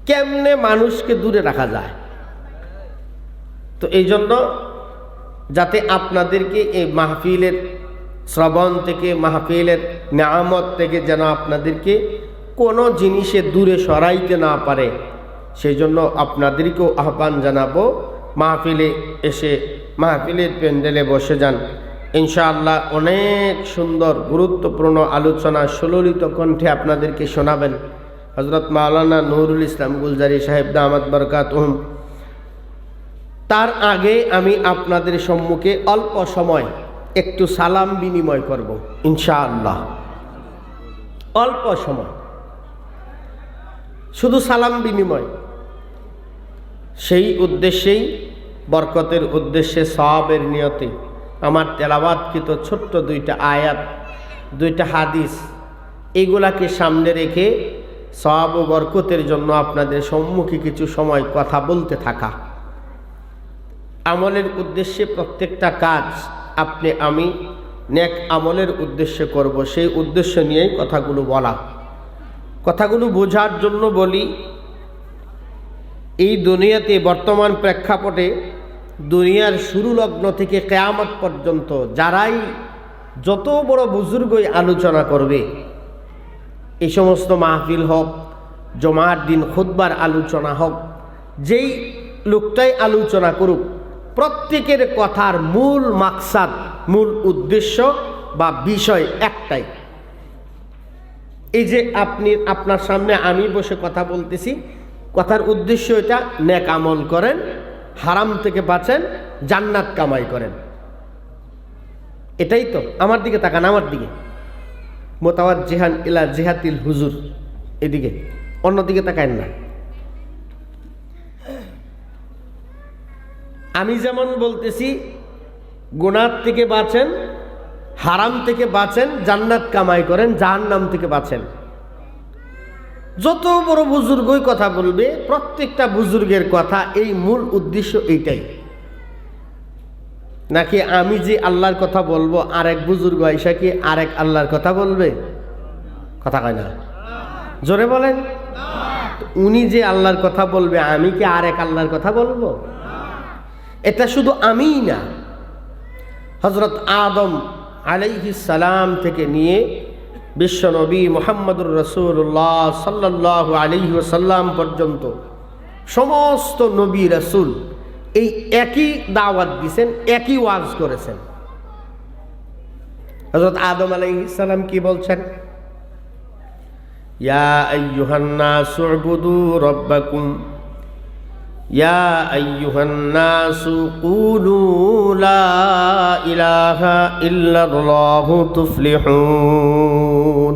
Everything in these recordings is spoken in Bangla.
কেমনে মানুষকে দূরে রাখা যায়। তো এই জন্য যাতে আপনাদেরকে এই মাহফিলের শ্রবণ থেকে, মাহফিলের নিয়ামত থেকে যেন আপনাদেরকে কোনো জিনিসে দূরে সরাইতে না পারে, সেই জন্য আপনাদেরকেও আহ্বান জানাবো, মাহফিলে এসে মাহফিলের প্যান্ডেলে বসে যান। ইনশাআল্লাহ অনেক সুন্দর গুরুত্বপূর্ণ আলোচনা সুললিত কণ্ঠে আপনাদেরকে শোনাবেন হযরত মাওলানা নুরুল ইসলাম গুলজারি সাহেব দামাত বরকাতুহুম। তার আগে আমি আপনাদের সম্মুখে অল্প সময় একটু সালাম বিনিময় করব ইনশাআল্লাহ। অল্প সময় শুধু সালাম বিনিময়, সেই উদ্দেশ্যেই, বরকতের উদ্দেশ্যে, সওয়াবের নিয়তে আমার তেলাওয়াতকৃত ছোট্ট দুইটা আয়াত, দুইটা হাদিস, এইগুলাকে সামনে রেখে সওয়াব ও বরকতের জন্য আপনাদের সম্মুখে কিছু সময় কথা বলতে থাকা। আমলের উদ্দেশ্যে প্রত্যেকটা কাজ আপনি আমি নেক আমলের উদ্দেশ্যে করব, সেই উদ্দেশ্য নিয়েই কথাগুলো বলা। কথাগুলো বোঝার জন্য বলি, এই দুনিয়াতে বর্তমান প্রেক্ষাপটে দুনিয়ার শুরু লগ্ন থেকে কিয়ামত পর্যন্ত যারাই যত বড় বুজুর্গই আলোচনা করবে, এই সমস্ত মাহফিল হোক, জুমার দিন খুতবার আলোচনা হোক, যেই লোকটাই আলোচনা করুক, প্রত্যেকের কথার মূল মাকসাদ, মূল উদ্দেশ্য বা বিষয় একটাই। এই যে আপনার সামনে আমি বসে কথা বলতেছি, কথার উদ্দেশ্য এটা, নেক আমল করেন, হারাম থেকে বাঁচেন, জান্নাত কামাই করেন। এটাই তো। আমার দিকে তাকান, আমার দিকে, মুতাওয়াজ্জিহান ইলা জিহাতিল হুজুর, এদিকে, অন্যদিকে তাকান না। আমি যেমন বলতেছি গুনাহ থেকে বাঁচেন, হারাম থেকে বাঁচেন, জান্নাত কামাই করেন, জাহান্নাম থেকে বাঁচেন। যত বড় বুজুর্গই কথা বলবে, প্রত্যেকটা বুজুর্গের কথা এই মূল উদ্দেশ্য এইটাই। নাকি আমি যে আল্লাহর কথা বলবো, আরেক বুজুর্গ আইসা কি আরেক আল্লাহর কথা বলবে? কথা কয় না, জোরে বলেন। উনি যে আল্লাহর কথা বলবে, আমি কি আরেক আল্লাহর কথা বলবো? এটা শুধু আমিই না, হযরত আদম আলাইহিস সালাম থেকে নিয়ে বিশ্বনবী মুহাম্মদুর রাসূলুল্লাহ সাল্লাল্লাহু আলাইহি ওয়াসাল্লাম পর্যন্ত সমস্ত নবী রাসূল এই একই দাওয়াত দিয়েছেন, একই ওয়াজ করেছেন। হযরত আদম আলাইহিস সালাম কি বলছেন? ইয়া আইয়ুহান নাসু উবুদু রাব্বাকুম, ইয়া আইয়ুহান নাসু কুলু লা ইলাহা ইল্লাল্লাহু তুফলিহুন।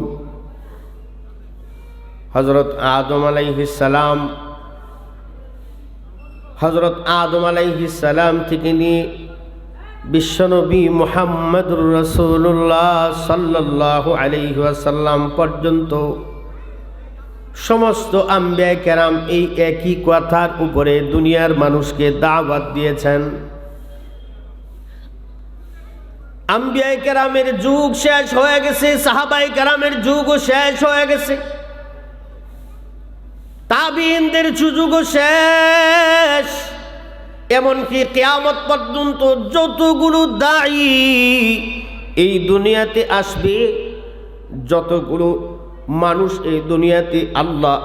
হযরত আদম আলাইহিস সালাম থেকে নিয়ে বিশ্বনবী মুহাম্মদুর রাসূলুল্লাহ সাল্লাল্লাহু আলাইহি ওয়াসাল্লাম পর্যন্ত সমস্ত আম্বিয়া কেরাম এই একই কথার উপরে দুনিয়ার মানুষকে দাওয়াত দিয়েছেন। আম্বিয়া কেরামের যুগ শেষ হয়ে গেছে, সাহাবায়ে কেরামের যুগও শেষ হয়ে গেছে, তাবিঈনদের যুগও শেষ, এমনকি কিয়ামত পর্যন্ত যতগুলো দাঈ এই দুনিয়াতে আসবে, যতগুলো মানুষ এই দুনিয়াতে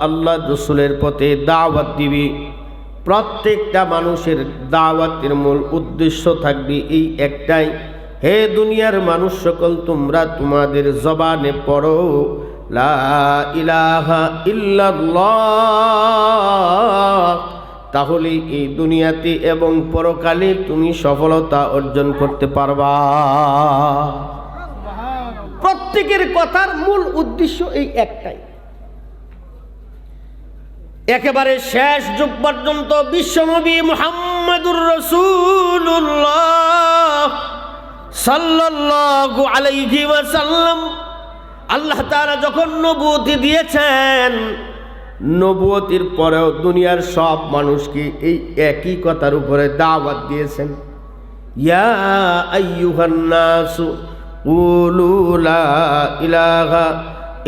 আল্লাহ রসুলের পথে দাওয়াত দিবে, প্রত্যেকটা মানুষের দাওয়াতের মূল উদ্দেশ্য থাকবে এই একটাই, হে দুনিয়ার মানুষ সকল, তোমরা তোমাদের জবানে পড়ো লা ইলাহা ইল্লাল্লাহ, তাহলে এই দুনিয়াতে এবং পরকালে তুমি সফলতা অর্জন করতে পারবা। প্রত্যেকের কথার মূল উদ্দেশ্য এই একটাই। একেবারে শেষ যুগ পর্যন্ত বিশ্বনবী মুহাম্মদুর রাসূলুল্লাহ সাল্লাল্লাহু আলাইহি ওয়াসাল্লাম আল্লাহ তাআলা যখন নবুয়তি দিয়েছেন, নবুয়তির পরেও দুনিয়ার সব মানুষকে এই একই কথার উপরে দাওয়াত দিয়েছেন, ইয়া আইয়ুহান নাসু কুলু লা ইলাহা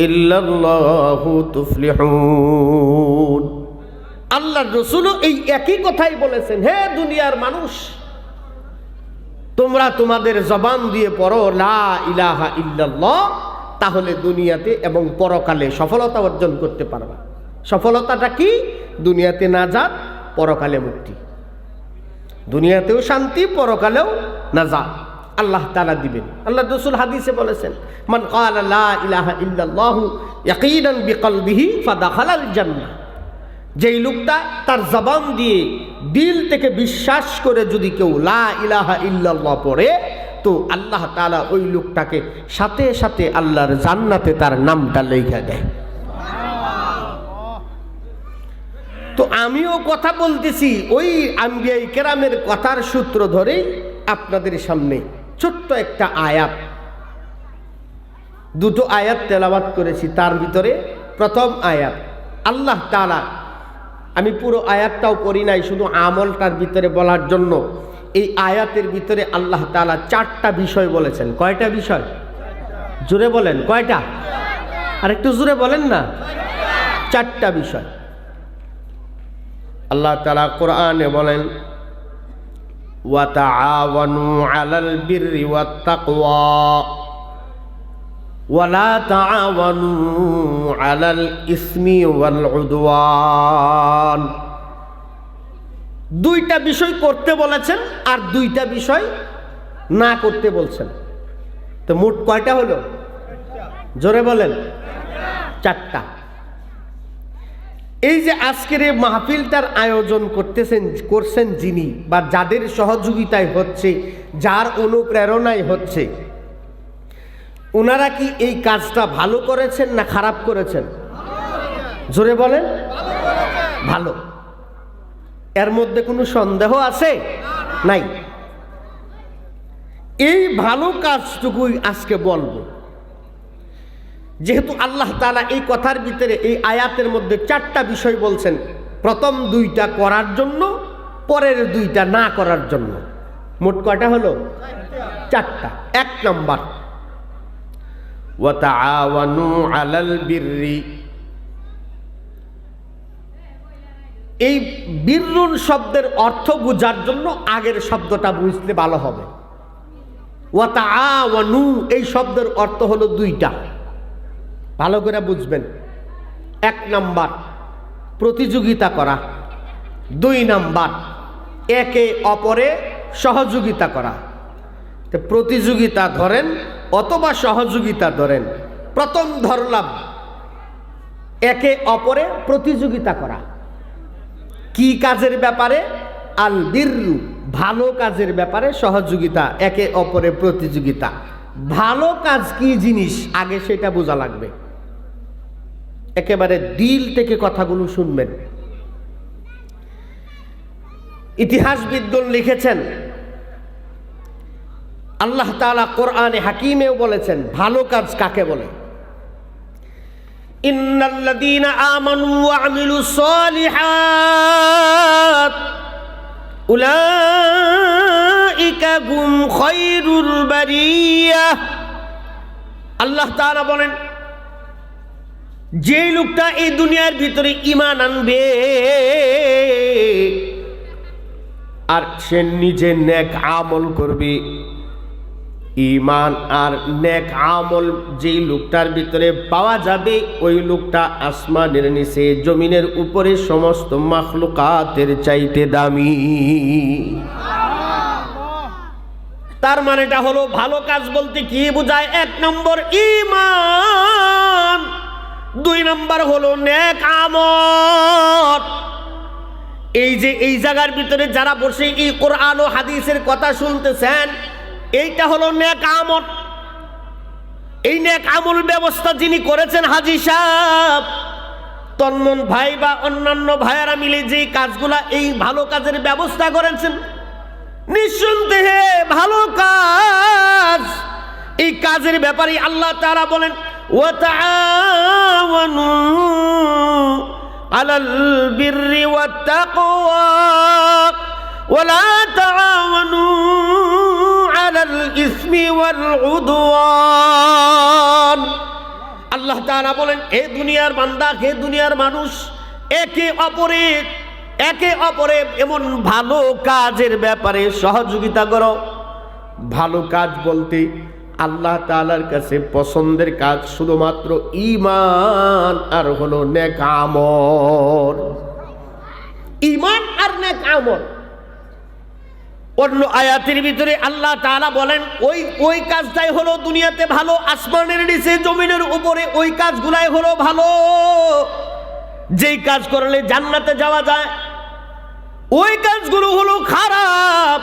ইল্লাল্লাহু তুফলিহুন। আল্লাহর রাসূলও এই একই কথাই বলেছেন, হে দুনিয়ার মানুষ, তোমরা তোমাদের জবান দিয়ে পড়ো লা ইলাহা ইল্লাল্লাহ, তাহলে দুনিয়াতে এবং পরকালে সফলতা অর্জন করতে পারবা। সফলতাটা কি? দুনিয়াতে নাজাত, পরকালে মুক্তি। দুনিয়াতেও শান্তি, পরকালেও নাজাত আল্লাহ তাআলা দিবেন। আল্লাহর রাসূল হাদিসে বলেছেন, মান ক্বালা লা ইলাহা ইল্লাল্লাহু ইয়াকিনান বিকলবিহি ফাদাখালাল জান্নাহ। যেই লোকটা তার জবান দিয়ে দিল থেকে বিশ্বাস করে যদি কেউ লা ইলাহা ইল্লাল্লাহ পড়ে, তো আল্লাহ তাআলা ওই লোকটাকে সাথে সাথে আল্লাহর জান্নাতে তার নামটা লেখা দেয়। তো আমিও কথা বলতেছি ওই আম্বিয়ায়ে কেরামের কথার সূত্র ধরেই আপনাদের সামনে ছোট্ট একটা আয়াত, দুটো আয়াত তেলাওয়াত করেছি। তার ভিতরে প্রথম আয়াত আল্লাহ তাআলা, আমি পুরো আয়াতটাও পড়ি নাই, শুধু আমলটার ভিতরে বলার জন্য এই আয়াতের ভিতরে আল্লাহ তাআলা 4টা বিষয় বলেছেন। কয়টা বিষয়? জোরে বলেন, কয়টা? আর একটু জোরে বলেন না। 4টা বিষয় আল্লাহ তাআলা কোরআনে বলেন, ওয়া তাআওয়ানু আলাল বিররি ওয়াত তাকওয়া ওয়া লা তাআওয়ানু আলাল ইসমি ওয়াল উদওয়ান। 2টা বিষয় করতে বলেছেন আর 2টা বিষয় না করতে বলছেন। তো মোট কয়টা হলো? জোরে বলেন, 4টা। এই যে আজকের এই মাহফিলটার আয়োজন করছেন যিনি, বা যাদের সহযোগিতায় হচ্ছে, যার অনুপ্রেরণায় হচ্ছে, ওনারা কি এই কাজটা ভালো করেছেন না খারাপ করেছেন? জোরে বলেন, ভালো। এর মধ্যে কোনো সন্দেহ আছে? নাই। এই ভালো কাজটুকুই আজকে বলবো। যেহেতু আল্লাহ তাআলা এই কথার ভিতরে এই আয়াতের মধ্যে 4টা বিষয় বলছেন, প্রথম 2টা করার জন্য, পরের 2টা না করার জন্য। মোট কয়টা হলো? 4টা। 1 নম্বর, ওয়া তাআওয়ানু আলাল বিররি। এই বিররুন শব্দের অর্থ বোঝার জন্য আগের শব্দটা বুঝলে ভালো হবে। ওয়া তাআওয়ানু এই শব্দের অর্থ হলো 2টা, ভালো করে বুঝবেন। 1 নাম্বার প্রতিযোগিতা করা, 2 নাম্বার একে অপরে সহযোগিতা করা। তো প্রতিযোগিতা ধরেন অথবা সহযোগিতা ধরেন, প্রথম ধরলাম একে অপরে প্রতিযোগিতা করা। কি কাজের ব্যাপারে? আল বিররু, ভালো কাজের ব্যাপারে সহযোগিতা, একে অপরে প্রতিযোগিতা। ভালো কাজ কি জিনিস আগে সেটা বোঝা লাগবে। একেবারে দিল থেকে কথাগুলো শুনবেন। ইতিহাসবিদগণ লিখেছেন, আল্লাহ তাআলা কোরআনে হাকিমেও বলেছেন ভালো কাজ কাকে বলে। ইন্নাল্লাযীনা আমানু ওয়া আমিলুস সালিহাত উলাইকা হুম খায়রুল বারিয়াহ। আল্লাহ তাআলা বলেন, যে লোকটা এই দুনিয়ার ভিতরে ঈমান আনবে আর সে নিজে নেক আমল করবে, ঈমান আর নেক আমল যেই লোকটার ভিতরে পাওয়া যাবে, ওই লোকটা আসমানের নিচে জমিনের উপরে সমস্ত মাখলুকাতের চাইতে দামি। তার মানেটা হলো ভালো কাজ বলতে কি বোঝায়? 1 নম্বর ঈমান, 2 নম্বর হলো নেক আমল। এই যে এই জায়গার ভিতরে যারা বসে এই কোরআন ও হাদিসের কথা শুনতেছেন, এইটা হলো নেক আমল। এই নেক আমল ব্যবস্থা যিনি করেছেন হাজী সাহেব, তন্মন ভাই বা অন্যান্য ভাইয়ারা মিলে যে কাজগুলা, এই ভালো কাজের ব্যবস্থা করেছেন, নিঃসন্দেহে ভালো কাজ। এই কাজের ব্যাপারে আল্লাহ তাআলা বলেন, ওয়া তাআওয়ানু আলাল বিররি ওয়াত তাকওয়া ওয়া লা তাআওয়ানু আলাল ইসমি ওয়াল উদওয়ান। আল্লাহ তাআলা বলেন, হে দুনিয়ার বান্দা, হে দুনিয়ার মানুষ, একে অপরের একে অপরে এমন ভালো কাজের ব্যাপারে সহযোগিতা করো। ভালো কাজ বলতে আল্লাহ তাআলার কাছে পছন্দের কাজ শুধুমাত্র ঈমান আর হলো নেক আমল। ঈমান আর নেক আমল। অন্য আয়াতের ভিতরে আল্লাহ তাআলা বলেন ওই কাজটাই হলো দুনিয়াতে ভালো, আসমানের নিচে জমিনের উপরে ওই কাজগুলাই হলো ভালো। যেই কাজ করলে জান্নাতে যাওয়া যায় ওই কাজগুলো হলো খারাপ,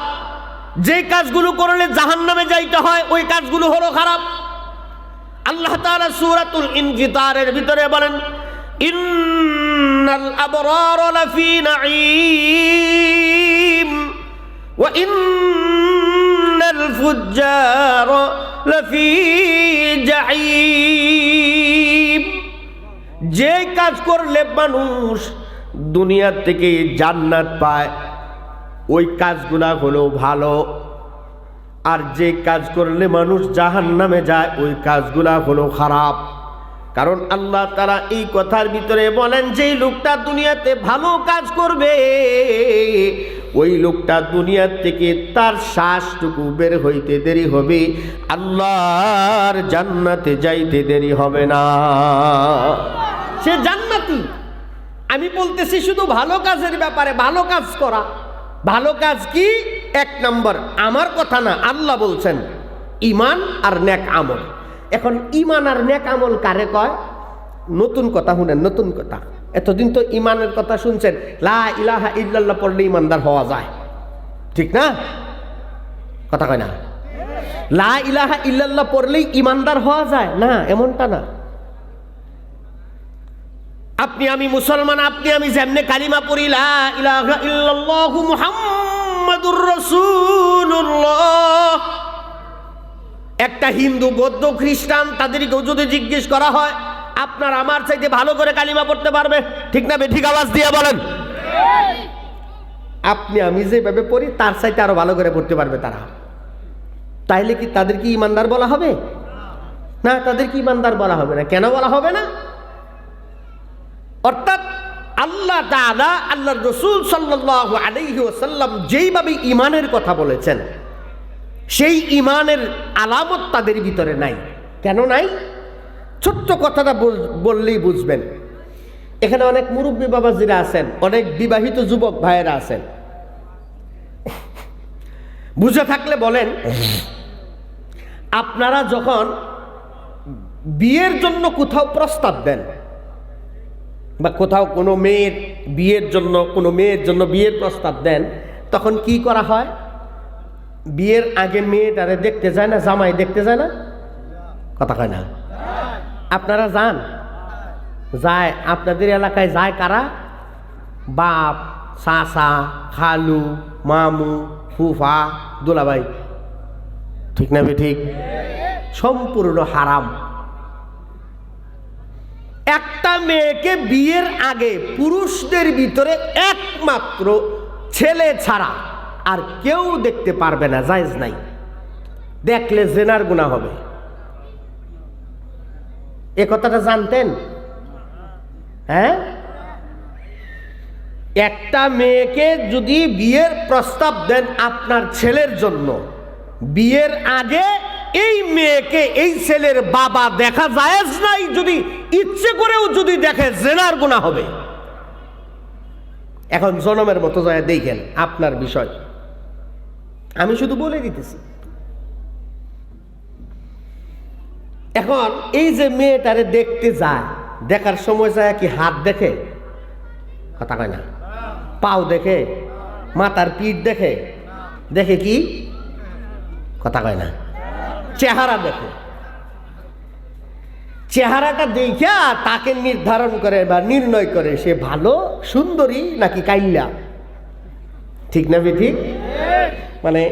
যে কাজগুলো করলে জাহান্নামে যাইতে হয় ওই কাজগুলো হলো খারাপ। আল্লাহ তাআলা সূরাতুল ইনফিতারের ভিতরে বলেন, ইন্নাল আবরার লাফি নাঈম ওয়া ইন্নাল ফুজ্জার লাফি জাহিম। যে কাজ করলে মানুষ দুনিয়া থেকে জান্নাত পায় ওই কাজগুলা হলো ভালো, আর যে কাজ করলে মানুষ জাহান্নামে যায় ওই কাজগুলা হলো খারাপ। কারণ আল্লাহ তাআলা এই কথার ভিতরে বলেন, যেই লোকটা দুনিয়াতে ভালো কাজ করবে ওই লোকটা দুনিয়া থেকে তার শ্বাসটুকু বের হইতে দেরি হবে, আল্লাহর জান্নাতে যাইতে দেরি হবে না, সে জান্নাতি। আমি বলতেছি শুধু ভালো কাজের ব্যাপারে, ভালো কাজ করা। ভালো কাজ কি? এক নম্বর, আমার কথা না, আল্লাহ বলছেন ঈমান আর নেক আমল। এখন ঈমান আর নেক আমল কারে কয়? নতুন কথা শুনেন, নতুন কথা। এতদিন তো ঈমানের কথা শুনছেন, লা ইলাহা ইল্লাল্লাহ পড়লে ঈমানদার হওয়া যায়, ঠিক না? কথা কয় না? লা ইলাহা ইল্লাল্লাহ পড়লেই ঈমানদার হওয়া যায় না, এমনটা না। আপনি আমি মুসলমান, আপনি আমি যেমনে কালিমা পড়ি লা ইলাহা ইল্লাল্লাহু মুহাম্মাদুর রাসূলুল্লাহ, একটা হিন্দু, বৌদ্ধ, খ্রিস্টান তাদেরকেও যদি জিজ্ঞেস করা হয় আপনার আমার চাইতে ভালো করে কালিমা পড়তে পারবে, ঠিক না? ঠিক আওয়াজ দিয়ে বলেন। আপনি আমি যেভাবে পড়ি তার চাইতে আরো ভালো করে পড়তে পারবে তারা। তাইলে কি তাদেরকে ঈমানদার বলা হবে? না, তাদেরকে ঈমানদার বলা হবে না। কেন বলা হবে না? অর্থাৎ আল্লাহ তাআলা, আল্লাহর রাসূল সাল্লাল্লাহু আলাইহি ওয়াসাল্লাম যেইভাবে ঈমানের কথা বলেছেন সেই ঈমানের আলামত তাদের ভিতরে নাই। কেন নাই? ছোট্ট কথাটা বললেই বুঝবেন। এখানে অনেক মুরব্বী বাবাজিরা আছেন, অনেক বিবাহিত যুবক ভাইয়েরা আছেন, বুঝে থাকলে বলেন, আপনারা যখন বিয়ের জন্য কোথাও প্রস্তাব দেন বা কোথাও কোনো মেয়ের বিয়ের জন্য বিয়ের প্রস্তাব দেন, তখন কি করা হয়? বিয়ের আগে মেয়েটারে দেখতে যায় না, জামাই দেখতে যায় না? কথা কয় না? আপনারা যান? যায়। আপনাদের এলাকায় যায় কারা? বাপ, চাচা, খালু, মামু, ফুফা, দুলাভাই, ঠিক না? ঠিক। সম্পূর্ণ হারাম। একটা মেয়েকে বিয়ের আগে পুরুষদের ভিতরে একমাত্র ছেলে ছাড়া আর কেউ দেখতে পারবে না, জায়েজ নাই। দেখলে জিনার গুনাহ হবে। এ কথাটা জানতেন? হ্যাঁ, একটা মেয়েকে যদি বিয়ের প্রস্তাব দেন আপনার ছেলের জন্য, বিয়ের আগে এই মেয়েকে এই ছেলের বাবা দেখা জায়েজ নাই। যদি ইচ্ছে করেও যদি দেখে জিনার গুনাহ হবে। এখন জনমের মতো যায় দেখেন, আপনার বিষয়, আমি শুধু বলে দিতেছি। এখন এই যে মেয়েটারে দেখতে যায়, দেখার সময় যায় কি হাত দেখে? কথা কয় না? পাও দেখে? মাথার পিঠ দেখে? দেখে কি? কথা কয় না? চেহারা দেখে। চেহারাটা দেখা তাকে নির্ধারণ করে বা নির্ণয় করে সে ভালো, সুন্দরী নাকি কাইল্লা, ঠিক না? ঠিক। মানে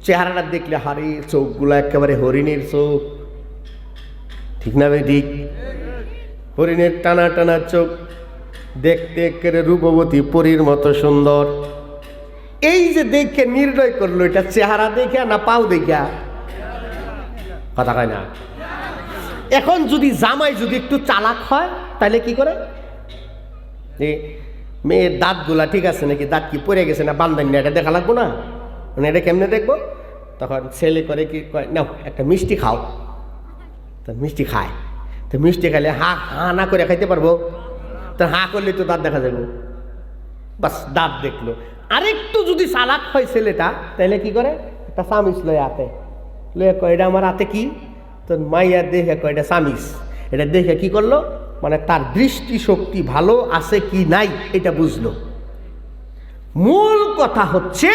চেহারাটা দেখলে হারি, চোখগুলো একেবারে হরিণের চোখ, ঠিক না? ঠিক। হরিণের টানা টানা চোখ, দেখতে একেবারে রূপবতী পরীর মতো সুন্দর। এই যে দেখে নির্ণয় করলো, এটা চেহারা দেখে না পাও দেখা? কথা কয় না? এখন যদি জামাই যদি একটু চালাক হয় তাহলে কি করে? মেয়ের দাঁতগুলা ঠিক আছে নাকি, দাঁত কি পড়ে গেছে না বান্ধান না, এটা দেখা লাগবো না, মানে এটা কেমনে দেখবো? তখন ছেলে করে কি কয়, নাও একটা মিষ্টি খাও। তো মিষ্টি খায়, তো মিষ্টি খাইলে হা হা না করে খাইতে পারবো? তো হা করলে তো দাঁত দেখা যাবে, বাস দাঁত দেখলো। আরেকটু যদি চালাক হয় ছেলেটা, তাহলে কি করে, একটা চামিচ লয়ে হাতে লয়ে কয়, এটা আমার হাতে কি? তো মাইয়া দেখে কয়, এটা চামিচ। এটা দেখে কি করলো, মানে তার দৃষ্টিশক্তি ভালো আছে কি নাই এটা বুঝলো। মূল কথা হচ্ছে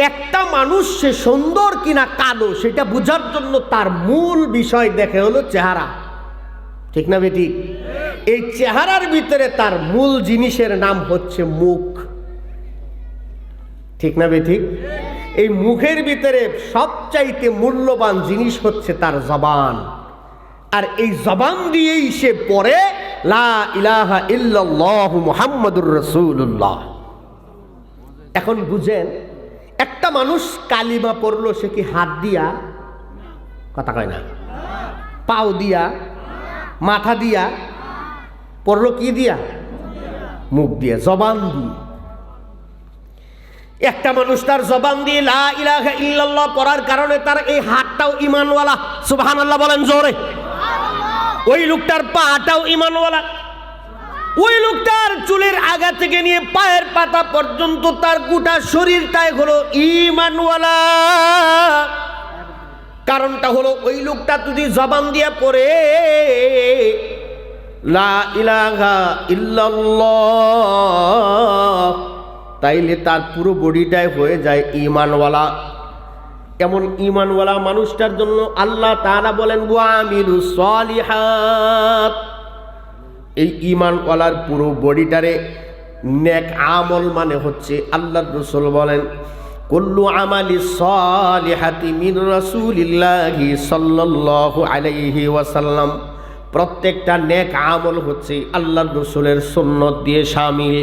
একটা মানুষ সে সুন্দর কিনা কালো সেটা বোঝার জন্য তার মূল বিষয় দেখে হলো চেহারা, ঠিক না বেটি? এই চেহারার ভিতরে তার মূল জিনিসের নাম হচ্ছে মুখ, ঠিক না বেটি? এই মুখের ভিতরে সবচাইতে মূল্যবান জিনিস হচ্ছে তার জবান, আর এই জবান দিয়েই সে পড়ে লা ইলাহা ইল্লাল্লাহু মুহাম্মাদুর রাসূলুল্লাহ। এখন বুঝেন, একটা মানুষ কালিমা পড়লো, সে কি হাত দিয়া, কথা কয় না, পাও দিয়া, মাথা দিয়া পড়লো? কি দিয়া? মুখ দিয়ে, জবান দিয়ে। একটা মানুষ তার জবান দিয়ে লা ইলাহা ইল্লাল্লাহ পড়ার কারণে তার এই হাতটাও ঈমানওয়ালা, সুবহানাল্লাহ বলেন জোরে। ওই লোকটার পাটাও ঈমানওয়ালা, ওই লোকটার চুলের আগা থেকে নিয়ে পায়ের পাতা পর্যন্ত তার গোটা শরীরটাই হলো ঈমানওয়ালা। কারণটা হলো ওই লোকটা যদি জবান দিয়ে পড়ে লা ইলাহা ইল্লাল্লাহ, তাইলে তার পুরো বডিটাই হয়ে যায় ঈমানওয়ালা। এমন ঈমানওয়ালা মানুষটার জন্য আল্লাহ তাআলা বলেন ওয়া আমিলুস সালিহাত। এই ঈমানওয়ালার পুরো বডিটারে নেক আমল মানে হচ্ছে, আল্লাহর রাসূল বলেন কুল্লু আমালিস সালিহাতি মিন রাসূলিল্লাহি সাল্লাল্লাহু আলাইহি ওয়াসাল্লাম, প্রত্যেকটা নেক আমল হচ্ছে আল্লাহর রাসূলের সুন্নত দিয়ে শামিল।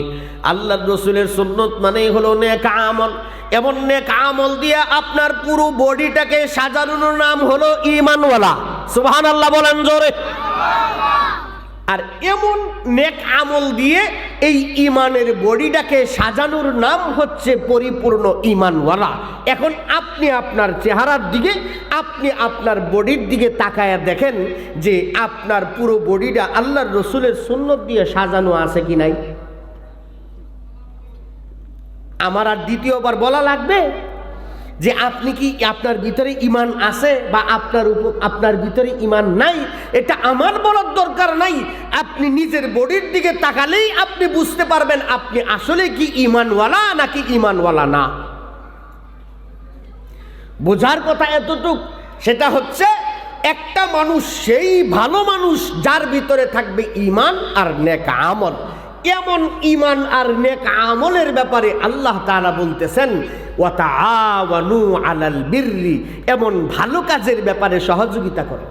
আল্লাহর রাসূলের সুন্নত মানেই হলো নেক আমল। এমন নেক আমল দিয়ে আপনার পুরো বডিটাকে সাজানোর নাম হলো ঈমানওয়ালা, সুবহানাল্লাহ বলেন জোরে। আর এমন নেক আমল দিয়ে এই ঈমানের বডিটাকে সাজানোর নাম হচ্ছে পরিপূর্ণ ঈমানওয়ালা। এখন আপনি আপনার চেহারার দিকে, আপনি আপনার বডির দিকে তাকায়া দেখেন যে আপনার পুরো বডিটা আল্লাহর রাসূলের সুন্নত দিয়ে সাজানো আছে কি নাই। আমার আর দ্বিতীয়বার বলা লাগবে যে আপনি কি আপনার ভিতরে ঈমান আছে বা আপনার ভিতরে ঈমান নাই, এটা আমার বলার দরকার নাই। আপনি নিজের বডির দিকে তাকালেই আপনি বুঝতে পারবেন আপনি আসলে কি ঈমানওয়ালা নাকি ঈমানওয়ালা না। বোঝার কথা এতটুক, সেটা হচ্ছে একটা মানুষ সেই ভালো মানুষ যার ভিতরে থাকবে ঈমান আর নেক আমল। এমন ঈমান আর নেক আমলের ব্যাপারে আল্লাহ তাআলা বলতেছেন ওয়া তাআওয়ানু আলাল বিররি, এমন ভালো কাজের ব্যাপারে সহযোগিতা করো।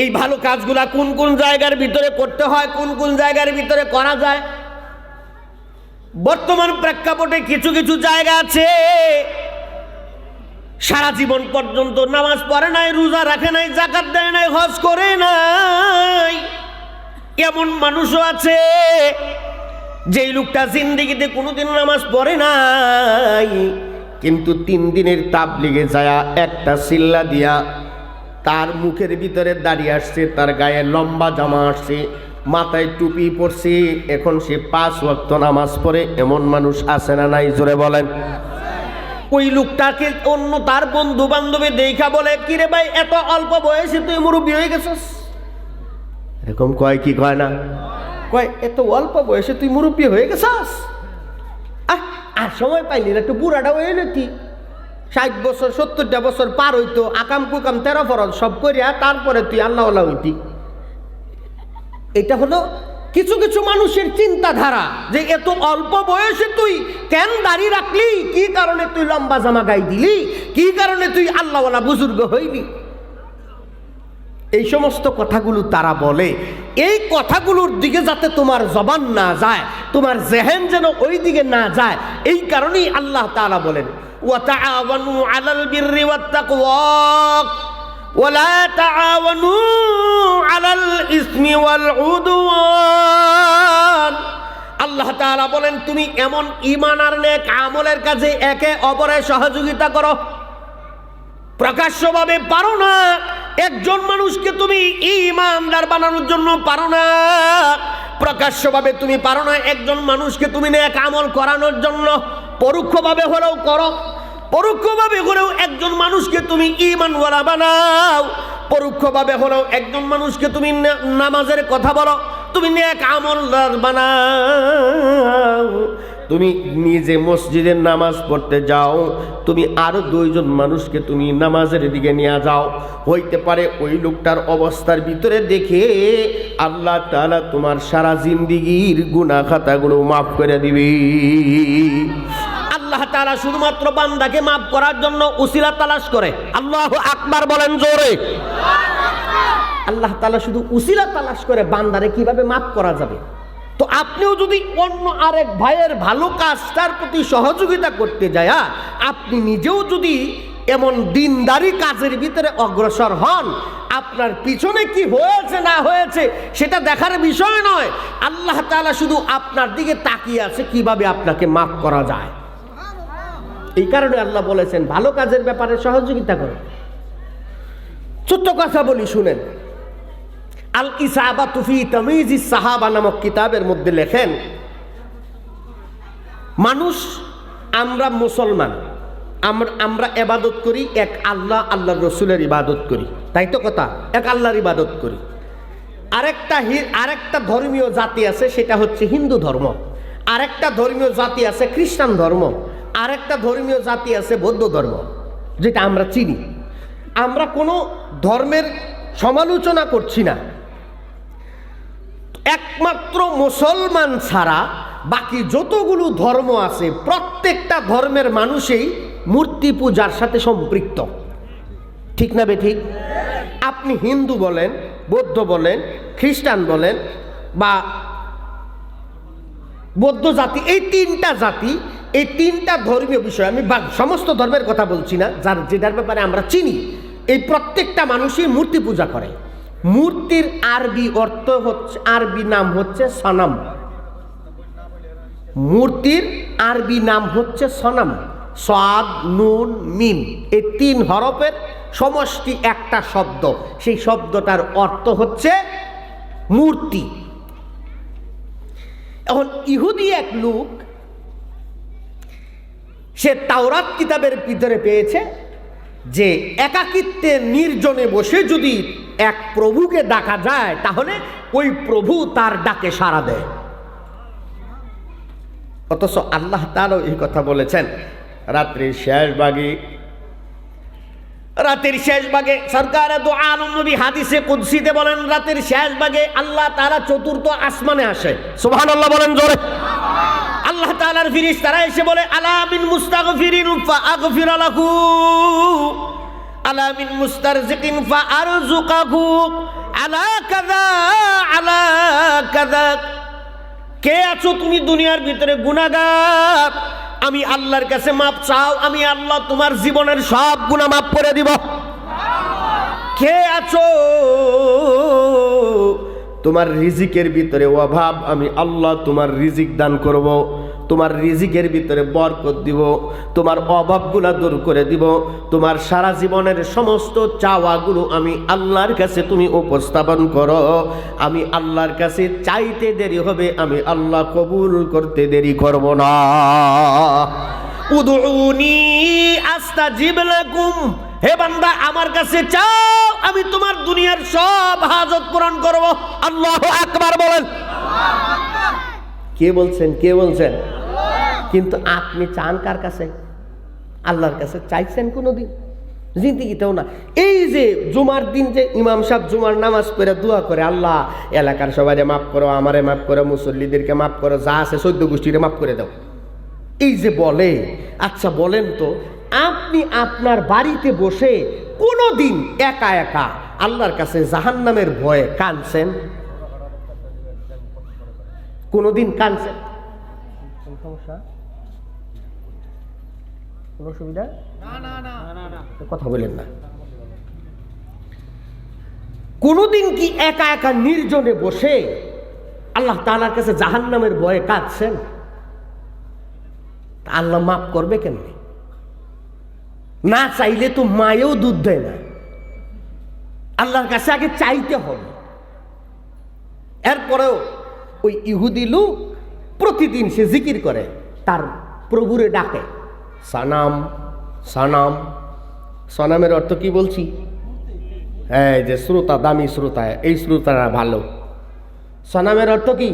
এই ভালো কাজগুলা কোন কোন জায়গার ভিতরে করতে হয়, কোন কোন জায়গার ভিতরে করা যায়। বর্তমান প্রেক্ষাপটে কিছু কিছু জায়গা আছে সারা জীবন পর্যন্ত নামাজ পড়ে নাই, রোজা রাখে নাই, যাকাত দেয় নাই, হজ করে নাই। এমন মানুষও আছে যেই লোকটা জিন্দেগিতে কোনোদিন নামাজ পড়ে নাই, কিন্তু 3 দিনের তাবলীগে যায়া একটা সিল্লা দিয়া তার মুখের ভিতরে দাঁড়িয়ে আসছে, তার গায়ে লম্বা জামা আসছে, মাথায় টুপি পরছে, এখন সে 5 ওয়াক্ত নামাজ পড়ে। এমন মানুষ আছে না নাই, জোরে বলেন। ওই লোকটাকে অন্য তার বন্ধু বান্ধবী দেখা বলে, কিরে ভাই এত অল্প বয়সে তুই মুরব্বী হয়ে গেছিস। এরকম কয় কি কয় না? কয় এত অল্প বয়সে তুই মুরব্বী হয়ে গেছিস। আর সময় পাইলি না, একটু বুড়াটা হয়ে যেতি। 60 বছর 70টা বছর পার হইতো, আকাম কুকাম 13 ফরজ সব করিয়া তারপরে তুই আল্লাহওয়ালা হইতি। এটা হলো কিছু কিছু মানুষের চিন্তাধারা, যে এত অল্প বয়সে তুই কেন দাড়ি রাখলি, কি কারণে তুই লম্বা জামা গাই দিলি, কি কারণে তুই আল্লাহওয়ালা বুজুর্গ হইলি। এই সমস্ত কথাগুলো তারা বলে। এই কথাগুলোর দিকে যাতে তোমার জবান না যায়, তোমার জেহেন যেন ওই দিকে না যায়, এই কারণেই আল্লাহ তাআলা বলেন ওয়া তাআওয়ানু আলাল বিররি ওয়াত তাকওয়া ওয়া লা তাআওয়ানু আলাল ইসমি ওয়াল উদওয়ান। তাআলা বলেন, তুমি এমন ঈমান আর নেক আমলের কাজে একে অপরের সহযোগিতা করো। প্রকাশ্যভাবে পারো না, একজন মানুষকে তুমি ঈমানদার বানানোর জন্য পারো না। প্রকাশ্যভাবে তুমি পারো না একজন মানুষকে তুমি নেক আমল করানোর জন্য, পরোক্ষভাবে হলেও করো। পরোক্ষভাবে হলেও একজন মানুষকে তুমি ঈমানওয়ালা বানাও। পরোক্ষভাবে হলেও একজন মানুষকে তুমি নামাজের কথা বলো, তুমি নেক আমলদার বানাও। তুমি নিজে মসজিদের নামাজ পড়তে যাও, তুমি আরো দুইজন মানুষকে তুমি নামাজের দিকে নিয়ে যাও। হইতে পারে ওই লোকটার অবস্থার ভিতরে দেখে আল্লাহ তাআলা তোমার সারা জিন্দেগীর গুনাহ খাতাগুলো মাফ করে দিবে। আল্লাহ তাআলা শুধুমাত্র বান্দাকে মাফ করার জন্য উসিলা তালাশ করে। আল্লাহু আকবার বলেন জোরে। আল্লাহ তাআলা শুধু উসিলা তালাশ করে বান্দারে কিভাবে মাফ করা যাবে। তো আপনিও যদি অন্য আরেক ভাইয়ের ভালো কাজটার প্রতি সহযোগিতা করতে যায়, আপনি নিজেও যদি এমন দিনদারি কাজের ভিতরে অগ্রসর হন, আপনার পিছনে কি হয়েছে না হয়েছে সেটা দেখার বিষয় নয়। আল্লাহ তাআলা শুধু আপনার দিকে তাকিয়ে আছে কিভাবে আপনাকে মাফ করা যায়। এই কারণে আল্লাহ বলেছেন ভালো কাজের ব্যাপারে সহযোগিতা করো। ছোট্ট কথা বলি শুনেন। আল ইসাবাতু ফি তামিজিস সাহাবা নামক কিতাবের মধ্যে লেখেন, মানুষ, আমরা মুসলমান, আমরা ইবাদত করি এক আল্লাহ, আল্লাহর রাসূলের ইবাদত করি, তাই তো কথা, এক আল্লাহর ইবাদত করি। আরেকটা ধর্মীয় জাতি আছে, সেটা হচ্ছে হিন্দু ধর্ম। আরেকটা ধর্মীয় জাতি আছে খ্রিস্টান ধর্ম। আরেকটা ধর্মীয় জাতি আছে বৌদ্ধ ধর্ম, যেটা আমরা চিনি। আমরা কোনো ধর্মের সমালোচনা করছি না। একমাত্র মুসলমান ছাড়া বাকি যতগুলো ধর্ম আছে প্রত্যেকটা ধর্মের মানুষই মূর্তি পূজার সাথে সম্পৃক্ত, ঠিক না বে ঠিক? আপনি হিন্দু বলেন, বৌদ্ধ বলেন, খ্রিস্টান বলেন বা বৌদ্ধ জাতি, এই তিনটা জাতি, এই তিনটা ধর্মীয় বিষয়, আমি সমস্ত ধর্মের কথা বলছি না, যেটার ব্যাপারে আমরা চিনি, এই প্রত্যেকটা মানুষই মূর্তি পূজা করে। মূর্তির আরবি অর্থ হচ্ছে, আরবি নাম হচ্ছে সনম। মূর্তির আরবি নাম হচ্ছে সনম। সাদ, নুন, মিম, এই তিন হরফের সমষ্টি একটা শব্দ। সেই শব্দটার অর্থ হচ্ছে মূর্তি। এখন ইহুদি এক লোক, সে তাওরাত কিতাবের ভিতরে পেয়েছে যে একাকিত্বে নির্জনে বসে যদি এক প্রভুকে ডাকা যায় তাহলে ওই প্রভু তার ডাকে সাড়া দেয়। অথচ আল্লাহ তাআলা এই কথা বলেছেন রাত্রির শেষ ভাগে সরকারে দো আলম নবী হাদিসে কুদসিতে বলেন, রাতের শেষ ভাগে আল্লাহ তাআলা চতুর্থ আসমানে আসে। সুবহানাল্লাহ বলেন জোরে। আল্লাহ তাআলার ফেরেশতারা এসে বলে, আলা মিন মুস্তাগফিরিন ফাআগফির লাহু, আলা মিন মুস্তারজিকিন ফাআরযুকাহু, আলা কাযা আলা কাযা। কে আছো তুমি দুনিয়ার ভিতরে গুনাহগার, আমি আল্লাহর কাছে মাপ চাও, আমি আল্লাহ তোমার জীবনের সব গুনাহ মাফ করে দিব। কে আছো তোমার রিজিকের ভিতরে অভাব, আমি আল্লাহ তোমার রিজিক দান করব, তোমার রিজিকের ভিতরে বরকত দিব, তোমার অভাবগুলা দূর করে দিব, তোমার সারা জীবনের সমস্ত চাওয়াগুলো আমি আল্লাহর কাছে তুমি উপস্থাপন করো। আমি আল্লাহর কাছে চাইতে দেরি হবে, আমি আল্লাহ কবুল করতে দেরি করব না। উদউনি আস্তাজিব লাকুম, হে বান্দা আমার কাছে চাও, আমি তোমার দুনিয়ার সব হাজত পূরণ করব। আল্লাহু আকবার বলেন। কে বলছেন? কে বলছেন? কিন্তু আপনি চান কার কাছে? আল্লাহর কাছে চাইছেন কোনোদিন? জিন্দিগিতেও না। এই যে জুমার দিন যে ইমাম সাহেব জুমার নামাজ পড়ে দোয়া করে, আল্লাহ এলাকার সবাইকে মাফ করো, আমারে মাফ করো, মুসল্লিদেরকে মাফ করো, যা আছে 14 গোষ্ঠীরে মাফ করে দাও, এই যে বলে, আচ্ছা বলেন তো, আপনি আপনার বাড়িতে বসে কোনোদিন একা একা আল্লাহর কাছে জাহান্নামের ভয়ে কাঁদছেন? কোনোদিন কাঁদছেন? সমস্যা? কোনো অসুবিধা? কথা বলেন না। কোনোদিন কি একা একা নির্জনে বসে আল্লাহ তাআলার কাছে জাহান্নামের ভয়ে কাঁদছেন? আল্লাহ মাফ করবে কেমনে? না চাইলে তো মায়েও দুধ দেয় না, আল্লাহর কাছে আগে চাইতে হবে। এরপরেও ওই ইহুদি লোক প্রতিদিন সে জিকির করে, তার প্রভুরে ডাকে সানাম সানাম। সনামের অর্থ কি বলছি? হ্যাঁ, যে শ্রোতা, দামি শ্রোতা, এই শ্রোতারা ভালো। সনামের অর্থ কি?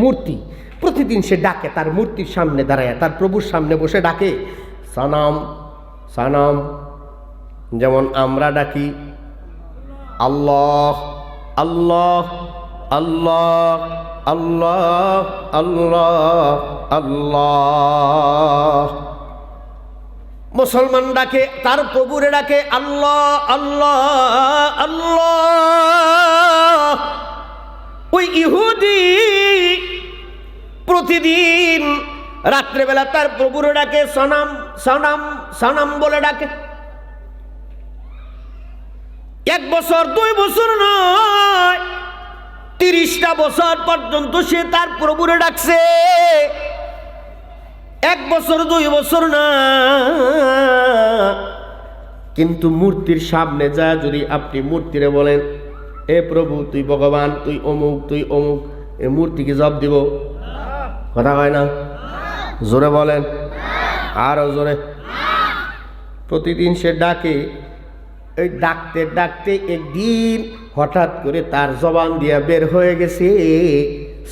মূর্তি। প্রতিদিন সে ডাকে, তার মূর্তির সামনে দাঁড়ায়, তার প্রভুর সামনে বসে ডাকে সানাম সানাম। যেমন আমরা ডাকি আল্লাহ আল্লাহ আল্লাহ আল্লাহ আল্লাহ আল্লাহ। মুসলমান ডাকে, তার প্রভুরে ডাকে আল্লাহ আল্লাহ আল্লাহ। ওই ইহুদি প্রতিদিন রাত্রেবেলা তার প্রভুরে ডাকে সনাম সনাম সনাম বলে ডাকে। 1 বছর 2 বছর নয়, 30টা বছর পর্যন্ত সে তার প্রভুরে ডাকছে। 1 বছর 2 বছর না, কিন্তু মূর্তির সামনে যা যদি আপনি মূর্তিরে বলেন এ প্রভু তুই ভগবান, তুই অমুক, তুই অমুক, এ মূর্তি কি জবাব দিব? কথা হয় না? জোরে বলেন, আরো জোরে। প্রতিদিন সে ডাকে, এই ডাকতে ডাকতে একদিন হঠাৎ করে তার জবান দিয়া বের হয়ে গেছে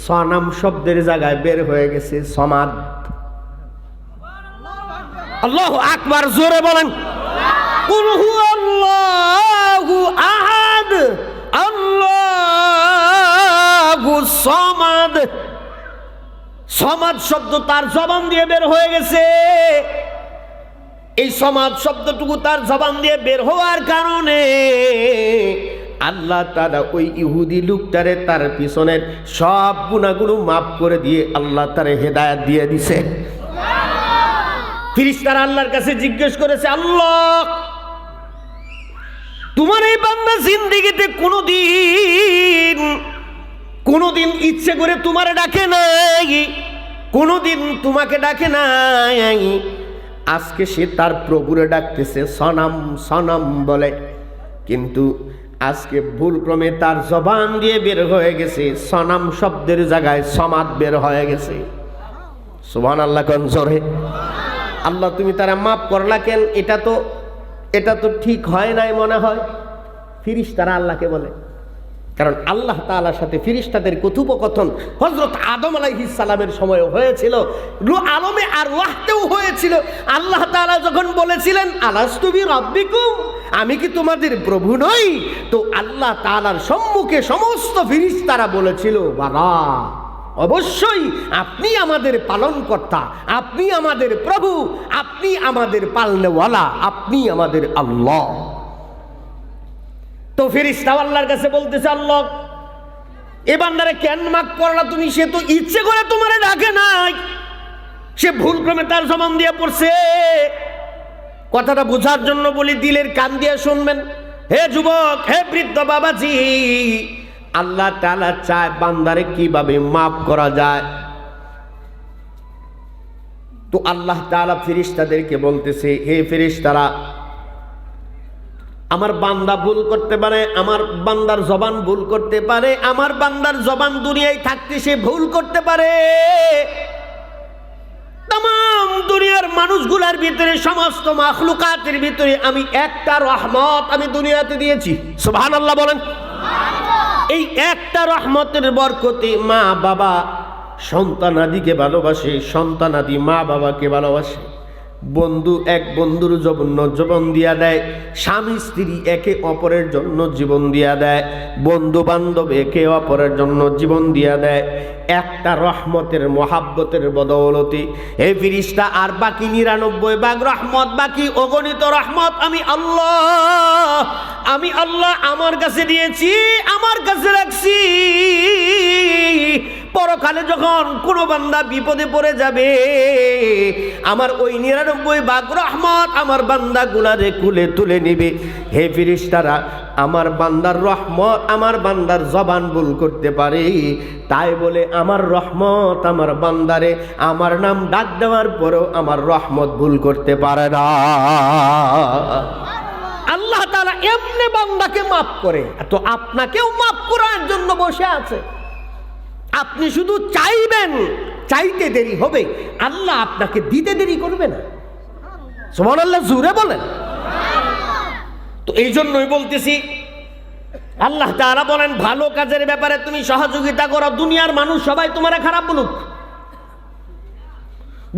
সনাম শব্দের জায়গায় বের হয়ে গেছে সমাদ। আল্লাহু আকবার, জোরে বলেন। কুল হুয়াল্লাহু আহাদ আল্লাহু সামাদ। সমাদ শব্দ তার জবান দিয়ে বের হয়ে গেছে। এই সমাদ শব্দটুকু তার জবান দিয়ে বের হওয়ার কারণে আল্লাহ তাআলা ওই ইহুদি লোকটারে তার পিছনের সব গুনাহগুলো মাফ করে দিয়ে আল্লাহ তারে হেদায়েত দিয়ে দিছে। ফেরেশতারা আল্লাহর কাছে জিজ্ঞেস করেছে, আল্লাহ তোমার এই বান্দা জিন্দেগিতে কোনোদিন ইচ্ছে করে তোমারে ডাকে নাই, কোনোদিন তোমাকে ডাকে নাই। আজকে সে তার প্রভুরে ডাকতেছে সনাম সনাম বলে, কিন্তু আজকে ভুলক্রমে তার জবান দিয়ে বের হয়ে গেছে সনাম শব্দের জায়গায় সমাদ বের হয়ে গেছে। সুবহানাল্লাহ কোন জোরে। আল্লাহ তুমি তারা মাফ করলা কেন? এটা তো ঠিক হয় নাই মনে হয়। ফেরেশতারা আল্লাহকে বলে, কারণ আল্লাহ তাআলার সাথে ফেরেশতাদের কথোপকথন হযরত আদম আলাইহিস সালামের সময় হয়েছিল, আলমে আরওয়াহতেও হয়েছিল। আল্লাহ তাআলা যখন বলেছিলেন আলাস্তু বিরাব্বিকুম, আমি কি তোমাদের প্রভু নই? তো আল্লাহ তাআলার সম্মুখে সমস্ত ফেরেশতারা বলেছিল, বাবা অবশ্যই আপনি আমাদের পালনকর্তা, আপনি আমাদের প্রভু, আপনি আমাদের পালনেওয়ালা, আপনি আমাদের আল্লাহ। তো ফেরেশতা আল্লাহর কাছে বলতেছে, আল্লাহ এ বান্দারে কেন মাফ করলা তুমি? সে তো ইচ্ছে করে তোমারে ডাকে নাই, সে ভুলক্রমে তার জবান দিয়ে পড়ছে। কথাটা বোঝার জন্য বলি, দিলের কান দিয়ে শুনবেন। হে যুবক, হে বৃদ্ধ বাবাজি, আল্লাহ তাআলা চায় বান্দারে কিভাবে মাফ করা যায়। তো আল্লাহ তাআলা ফেরেশতাদেরকে বলতেছে, হে ফেরেশতারা, আমার বান্দা ভুল করতে পারে, আমার বান্দার জবান ভুল করতে পারে, আমার বান্দার জবান দুনিয়ায় থাকতে সে ভুল করতে পারে। तमाम দুনিয়ার মানুষগুলোর ভিতরে, সমস্ত মাখলুকাতের ভিতরে আমি একটা রহমত আমি দুনিয়াতে দিয়েছি। সুবহানাল্লাহ বলেন। এই একটা রহমতের বরকতে মা বাবা সন্তানাদিকে ভালোবাসে, সন্তানাদি মা বাবাকে ভালোবাসে, বন্ধু এক বন্ধুর জন্য জীবন দিয়া দেয়, স্বামী স্ত্রী একে অপরের জন্য জীবন দিয়া দেয়, বন্ধু বান্ধব একে অপরের জন্য জীবন দিয়া দেয়। একটা রহমতের মহাব্বতের বদৌলতে এই ফেরেশতা আর বাকি 99 ভাগ রহমত, বাকি অগণিত রহমত আমি আল্লাহ আমার কাছে দিয়েছি, আমার কাছে রাখছি। পরকালে যখন কোনো বান্দা বিপদে পড়ে যাবে, আমার ওই 99 ভাগ রহমত আমার বান্দাগুলারে কুলে তুলে নিবে। হে ফেরেশতারা, আমার বান্দার রহমত, আমার বান্দার জবান ভুল করতে পারে, তাই বলে আমার রহমত আমার বান্দারে আমার নাম ডাক দেওয়ার পরেও আমার রহমত ভুল করতে পারে না। আল্লাহ তাআলা এমনি বান্দাকে মাফ করে, তো আপনাকেও মাফ করার জন্য বসে আছে। আপনি শুধু চাইবেন, চাইতে দেরি হবে, আল্লাহ আপনাকে দিতে দেরি করবে না। সুবহানাল্লাহ, জোরে বলেন। তো এই জন্যই বলতেছি, আল্লাহ তাআলা বলেন ভালো কাজের ব্যাপারে তুমি সহযোগিতা করো। দুনিয়ার মানুষ সবাই তোমারে খারাপ বলুক,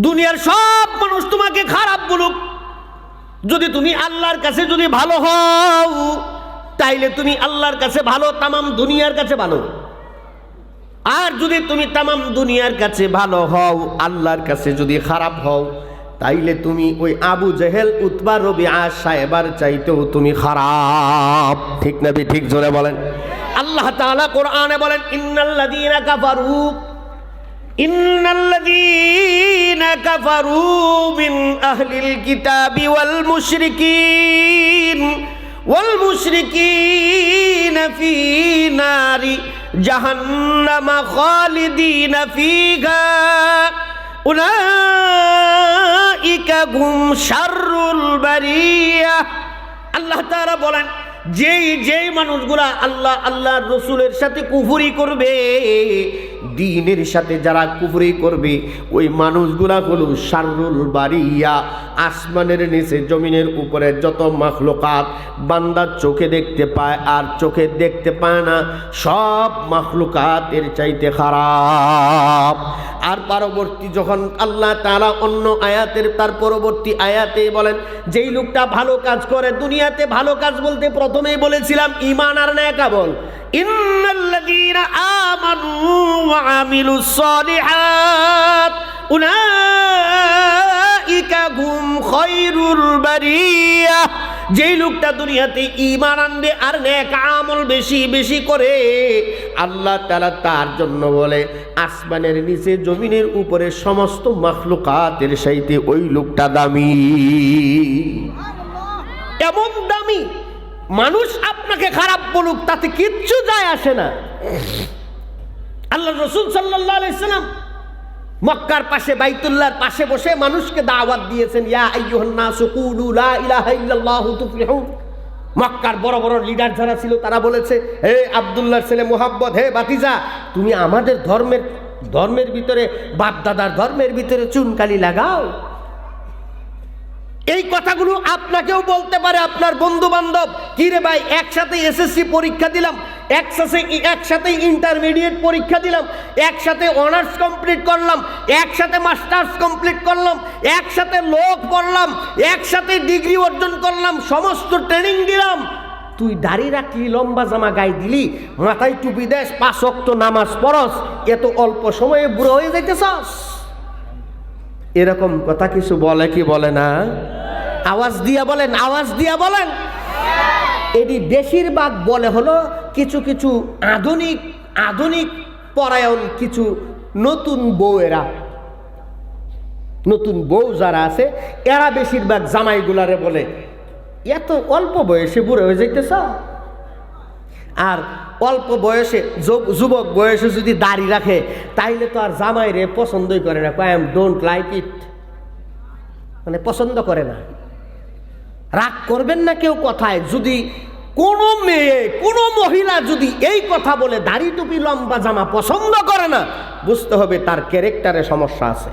দুনিয়ার সব মানুষ তোমাকে খারাপ বলুক, যদি তুমি আল্লাহর কাছে যদি ভালো হও তাইলে তুমি আল্লাহর কাছে ভালো, তামাম দুনিয়ার কাছে ভালো। আর যদি তুমি তামাম দুনিয়ার কাছে ভালো হও, আল্লাহর কাছে যদি খারাপ হও, তাইলে তুমি ওই আবু জেহেল, উতবা, রবিআ, সাহেবার চাইতেও তুমি খারাপ। ঠিক না ঠিক? জোরে বলেন। আল্লাহ তাআলা কোরআনে বলেন ইন্নাল্লাযীনা কাফারু মিন আহলিল কিতাবি ওয়াল মুশরিকিনা ফি নারি জাহান্নামা খালিদিনা ফিহা উলাইকা হুম শাররুল বারিয়া। আল্লাহ তাআলা বলেন যেই মানুষগুলা আল্লাহর রাসূলের সাথে কুফরি করবে, দ্বীনের সাথে যারা কুফরি করবে, ওই মানুষগুলা হলো শাররুল বারিয়া। আসমানের নিচে জমিনের উপরে যত মাখলুকাত বান্দা চোখে দেখতে পায় আর চোখে দেখতে পায় না, সব মাখলুকাতের চাইতে খারাপ। আর পরবর্তী যখন আল্লাহ তাআলা অন্য আয়াতের তার পরবর্তী আয়াতে বলেন যেই লোকটা ভালো কাজ করে, দুনিয়াতে ভালো কাজ বলতে প্রথমেই বলেছিলাম ঈমান আর নেক আমল। ইন্নাল্লাযীনা আমানু ওয়া আমিলুস সালিহাত উলাইকা হুম খায়রুল বারিয়া। যেই লোকটা দুনিয়াতে ঈমান আনবে আর নেক আমল বেশি বেশি করে, আল্লাহ তাআলা তার জন্য বলে আসমানের নিচে জমিনের উপরে সমস্ত মাখলুকাতের চাইতে ওই লোকটা দামি। এমন দামি মানুষ আপনাকে খারাপ বলুক, তাতে কিচ্ছু যায় আসে না। আল্লাহ রাসূল সাল্লাল্লাহু আলাইহি সাল্লাম মক্কার পাশে বাইতুল্লাহর পাশে বসে মানুষকে দাওয়াত দিয়েছেন, ইয়া আইয়ুহান নাসু কুলু লা ইলাহা ইল্লাল্লাহু তুফলিহুন। মক্কার বড় বড় লিডার যারা ছিল তারা বলেছে, হে আব্দুল্লাহর ছেলে মুহাম্মদ, হে ভাতিজা, তুমি আমাদের ধর্মের ভিতরে, বাপ দাদার ধর্মের ভিতরে চুনকালি লাগাও। এই কথাগুলো আপনাকেও বলতে পারে আপনার বন্ধু বান্ধব। কি রে ভাই, একসাথে এসএসসি পরীক্ষা দিলাম, একসাথে ইন্টারমিডিয়েট পরীক্ষা দিলাম, একসাথে অনার্স কমপ্লিট করলাম, একসাথে মাস্টার্স কমপ্লিট করলাম, একসাথে ল পড়লাম, একসাথে ডিগ্রি অর্জন করলাম, সমস্ত ট্রেনিং দিলাম, তুই দাড়ি রাখলি, লম্বা জামা গায়ে দিলি, মাথায় টুপি দেশ, 5 ওয়াক্ত নামাজ পড়স, এত অল্প সময়ে বুড়ো হয়ে যাইতেছস। এরকম কথা কিছু বলে কি বলে না? আওয়াজ দিয়া বলেন, আওয়াজ দিয়া বলেন। এটি বেশিরভাগ বলে হলো কিছু কিছু আধুনিক পরায়ণ কিছু নতুন বউয়েরা, নতুন বউ যারা আছে এরা বেশিরভাগ জামাইগুলারে বলে এত অল্প বয়সে বুড়ো হয়ে যাইতেছ। আর অল্প বয়সে যুবক বয়সে যদি দাড়ি রাখে তাইলে তো আর জামাইরে পছন্দই করে না, I am don't like it, মানে পছন্দ করে না। রাগ করবেন না কেউ কথায়। যদি কোনো মেয়ে, কোনো মহিলা যদি এই কথা বলে দাড়ি টুপি লম্বা জামা পছন্দ করে না, বুঝতে হবে তার ক্যারেক্টারে সমস্যা আছে।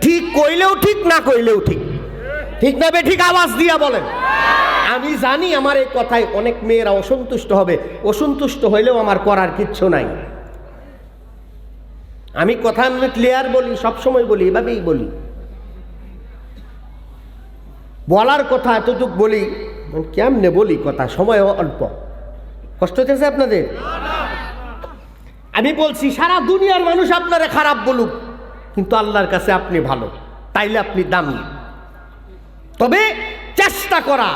ঠিক কইলেও ঠিক, না কইলেও ঠিক। ঠিক না বে ঠিক? আওয়াজ দিয়া বলেন। আমি জানি আমার এই কথায় অনেক মেয়েরা অসন্তুষ্ট হবে, অসন্তুষ্ট হইলেও আমার করার কিচ্ছু নাই। আমি কথা আমি ক্লিয়ার বলি, সবসময় বলি, এভাবেই বলি। বলার কথা এতটুক বলি, কেমনে বলি কথা, সময় অল্প। কষ্ট হতেছে আপনাদের? আমি বলছি সারা দুনিয়ার মানুষ আপনারা খারাপ বলুক, কিন্তু আল্লাহর কাছে আপনি ভালো, তাইলে আপনি দামি। তবে চেষ্টা করা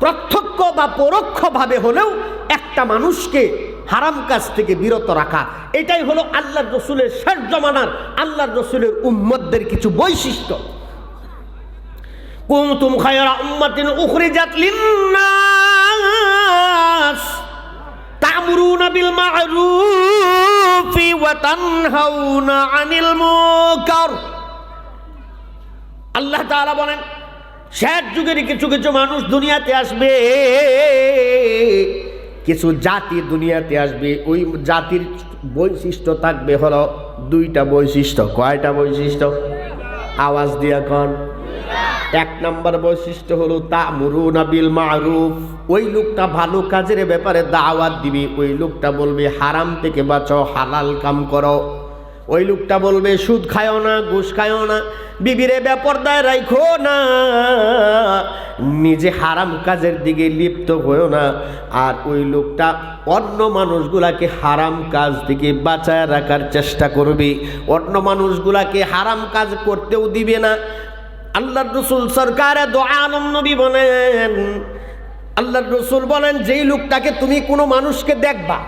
প্রত্যক্ষ বা পরোক্ষভাবে হলেও একটা মানুষকে হারাম কাজ থেকে বিরত রাখা, এটাই হলো আল্লাহর রাসূলের শেষ জামানার আল্লাহর রাসূলের উম্মতদের কিছু বৈশিষ্ট্য। কুনতুম খায়রা উম্মাতিন উখরিজাত লিন্নাস তা'মুরুনা বিল মা'রুফি ওয়া তানহাউনা আনিল মুনকার। আল্লাহ তাআলা বলেন শেষ যুগের কিছু কিছু মানুষ দুনিয়াতে আসবে, কিছু জাতি দুনিয়াতে আসবে। ওই জাতির বৈশিষ্ট্য থাকবে হলো দুইটা বৈশিষ্ট্য। কয়টা বৈশিষ্ট্য? আওয়াজ দিয়া কন। এক নম্বর বৈশিষ্ট্য হলো তা'মুরুনা বিল মা'রুফ। ওই লোকটা ভালো কাজের ব্যাপারে দাওয়াত দিবে। ওই লোকটা বলবে হারাম থেকে বাঁচো, হালাল কাম করো। ওই লোকটা বলবে সুদ খায়ও না, ঘুষ খায়ও না, বিবিরে বেপরদায় রাখো না, নিজে হারাম কাজের দিকে লিপ্ত হয়েও না। আর ওই লোকটা অন্য মানুষগুলাকে হারাম কাজ থেকে বাঁচায় রাখার চেষ্টা করবে, অন্য মানুষগুলাকে হারাম কাজ করতেও দিবে না। আল্লাহর রাসূল সরকারে দো আলম নবী বলেন, আল্লাহর রাসূল বলেন যেই লোকটাকে তুমি কোনো মানুষকে দেখবা,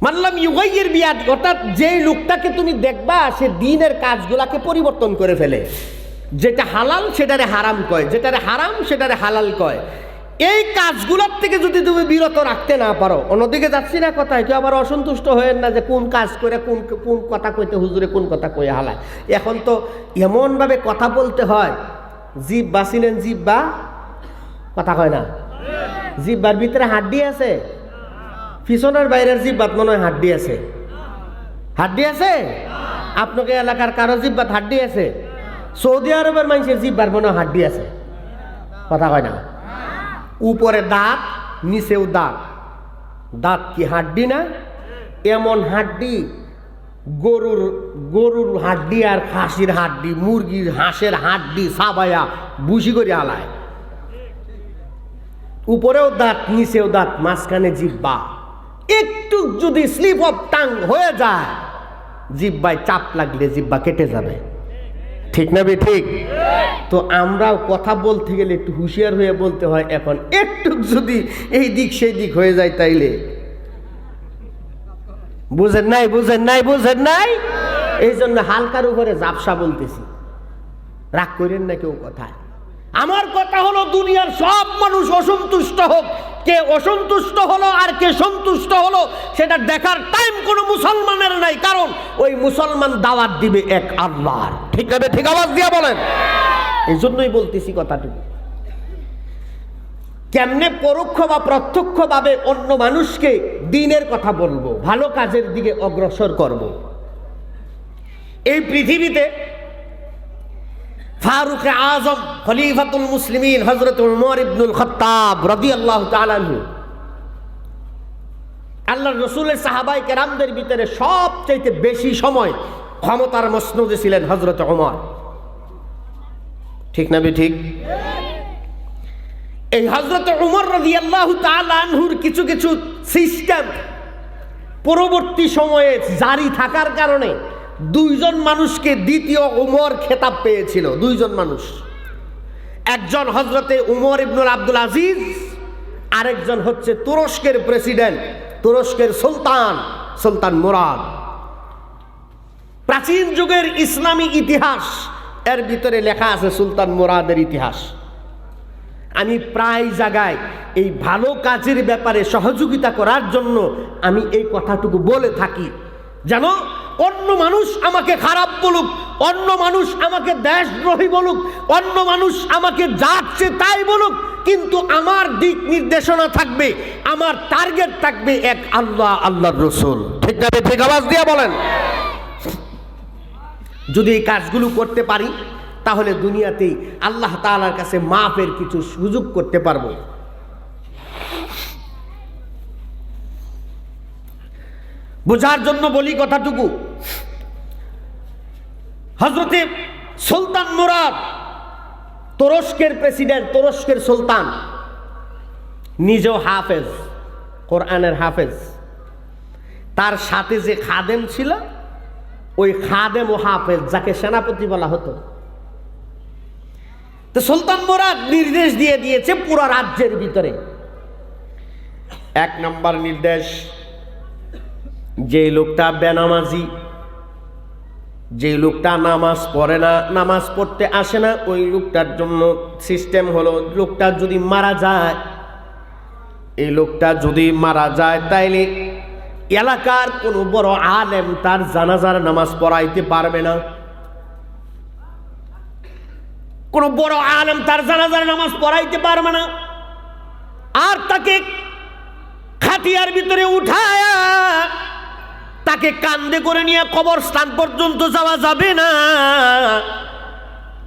মানলাম ইউগাইয়ের বিয়াদ, অর্থাৎ যেই লোকটাকে তুমি দেখবা সে দ্বীনের কাজগুলাকে পরিবর্তন করে ফেলে। যেটা হালাল সেটারে হারাম কয়, যেটারে হারাম সেটারে হালাল কয়। এই কাজগুলোর থেকে যদি তুমি বিরত রাখতে না পারো, অন্যদিকে যাচ্ছি না কথায়, কেউ আবার অসন্তুষ্ট হয়েন না যে কোন কাজ করে কোন কোন কথা কইতে হুজুরে কোন কথা কয়ে হালায়। এখন তো এমনভাবে কথা বলতে হয়, জিব্বা চিনেন? জিব্বা কথা কয় না, জিব্বার ভিতরে হাড্ডি আছে, পিছনের বাইরের জিব্বাত মনে হয় হাড্ডি আছে। হাড্ডি আছে? আপনাকে এলাকার কারো জিব্বাত হাড্ডি আছে? সৌদি আরবের মানুষের জিব্বার মনে হয় হাড্ডি আছে, কথা কয় না। উপরে দাঁত, নিচেও দাঁত। দাঁত কি হাড্ডি না? এমন হাড্ডি গরুর হাড্ডি আর খাসির হাড্ডি, মুরগির হাঁসের হাড্ডি সাবায়া বুঝি করে হালায়। উপরেও দাঁত, নিচেও দাঁত, মাঝখানে জিব্বা। একটু যদি স্লিপ অফ টাং হয়ে যায়, জিব্বায় চাপ লাগলে জিব্বা কেটে যাবে, ঠিক না বে ঠিক? তো আমরাও কথা বলতে গেলে একটু হুঁশিয়ার হয়ে বলতে হয়। এখন একটু যদি এই দিক সেই দিক হয়ে যায় তাইলে বুঝেন নাই, বুঝেন নাই, বুঝেন নাই। এই জন্য হালকার উপরে জাপসা বলতেছি, রাগ করেন না কেউ কথায়। আমার কথা হলো দুনিয়ার সব মানুষ অসন্তুষ্ট হোক, কে অসন্তুষ্ট হলো আর কে সন্তুষ্ট হলো সেটা দেখার টাইম কোনো মুসলমানের নাই, কারণ ওই মুসলমান দাওয়াত দিবে এক আল্লাহর, ঠিক আছে? ঠিক আওয়াজ দিয়া বলেন। এই জন্যই বলতেছি কথাটুকু, কেমনে পরোক্ষ বা প্রত্যক্ষ ভাবে অন্য মানুষকে দ্বীনের কথা বলবো, ভালো কাজের দিকে অগ্রসর করব। এই পৃথিবীতে ফারুক আজম খলিফাতুল মুসলিমিন হযরত উমর ইবনুল খাত্তাব রাদিয়াল্লাহু তাআলা আনহু, আল্লাহর রাসূলের সাহাবায়ে কেরামদের ভিতরে সবচেয়ে বেশি সময় ক্ষমতার মসনদে ছিলেন হযরত উমর, ঠিক না বে ঠিক? এই হযরত উমর রাদিয়াল্লাহু তাআলা আনহুর কিছু কিছু সিস্টেম পরবর্তী সময়ে জারি থাকার কারণে দুইজন মানুষকে দ্বিতীয় উমর খেতাব পেয়েছিল। দুইজন মানুষ, একজন হযরতে উমর ইবনুল আব্দুল আজিজ, আরেকজন হচ্ছে তুরস্কের প্রেসিডেন্ট, তুরস্কের সুলতান মুরাদ। প্রাচীন যুগের ইসলামী ইতিহাস এর ভিতরে লেখা আছে সুলতান মুরাদের ইতিহাস। আমি প্রায় জায়গায় এই ভালো কাজের ব্যাপারে সহযোগিতা করার জন্য আমি এই কথাটুকু বলে থাকি, যেন অন্য মানুষ আমাকে খারাপ বলুক, অন্য মানুষ আমাকে দেশদ্রোহী বলুক, অন্য মানুষ আমাকে যাচ্ছে তাই বলুক, কিন্তু আমার দিক নির্দেশনা থাকবে, আমার টার্গেট থাকবে এক আল্লাহ, আল্লাহর রাসূল, ঠিক না? ঠিক আওয়াজ দিয়ে বলেন। যদি এই কাজগুলো করতে পারি তাহলে দুনিয়াতেই আল্লাহ তাআলার কাছে মাফের কিছু সুযোগ করতে পারবো। বোঝার জন্য বলি কথাটুকু, হযরতে সুলতান মুরাদ তুরস্কের প্রেসিডেন্ট, তুরস্কের সুলতান, নিজেও হাফেজ, কোরআনের হাফেজ। তার সাথে যে খাদেম ছিল ওই খাদেম ও হাফেজ, যাকে সেনাপতি বলা হতো। তো সুলতান মুরাদ নির্দেশ দিয়ে দিয়েছে পুরো রাজ্যের ভিতরে, এক নম্বর নির্দেশ, যে লোকটা বেনামাজি, যে লোকটা নামাজ পড়ে না, নামাজ পড়তে আসে না, ওই লোকটার জন্য সিস্টেম হলো লোকটা যদি মারা যায় এই লোকটা যদি মারা যায় তাইলে এলাকার কোনো বড় আলেম তার জানাজার নামাজ পড়াইতে পারবে না। কোনো বড় আলেম তার জানাজার নামাজ পড়াইতে পারবে না। আর তাকে খাটিয়ার ভিতরে উঠায়া তাকে কান্দে করে নিয়ে কবরস্থান পর্যন্ত যাওয়া যাবে না।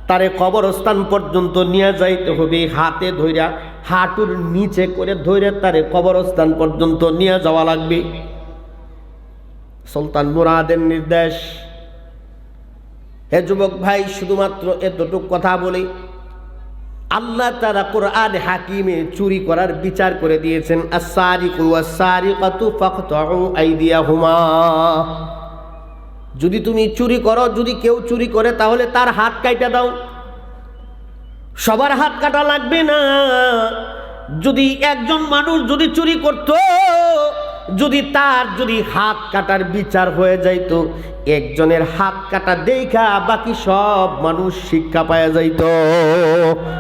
তারে কবরস্থান পর্যন্ত নিয়ে যাইতে হবে, হাতে ধইরা হাঁটুর নিচে করে ধরে তারে কবরস্থান পর্যন্ত নিয়ে যাওয়া লাগবে। সুলতান মুরাদের নির্দেশ। হে যুবক ভাই, শুধুমাত্র এতটুকু কথা বলি, আল্লাহ তাআলা কোরআন হাকিমে চুরি করার বিচার করে দিয়েছেন, আস-সারিকু ওয়াস-সারিকাতু ফাকতাউ আইদিয়াহুমা। যদি তুমি চুরি করো, যদি কেউ চুরি করে তাহলে তার হাত কাইটা দাও। সবার হাত কাটা লাগবে না। যদি একজন মানুষ যদি চুরি করত, যদি তার যদি হাত কাটার বিচার হয়ে যাইত, একজনের হাত কাটা দেখা বাকি সব মানুষ শিক্ষা পাওয়া যাইত।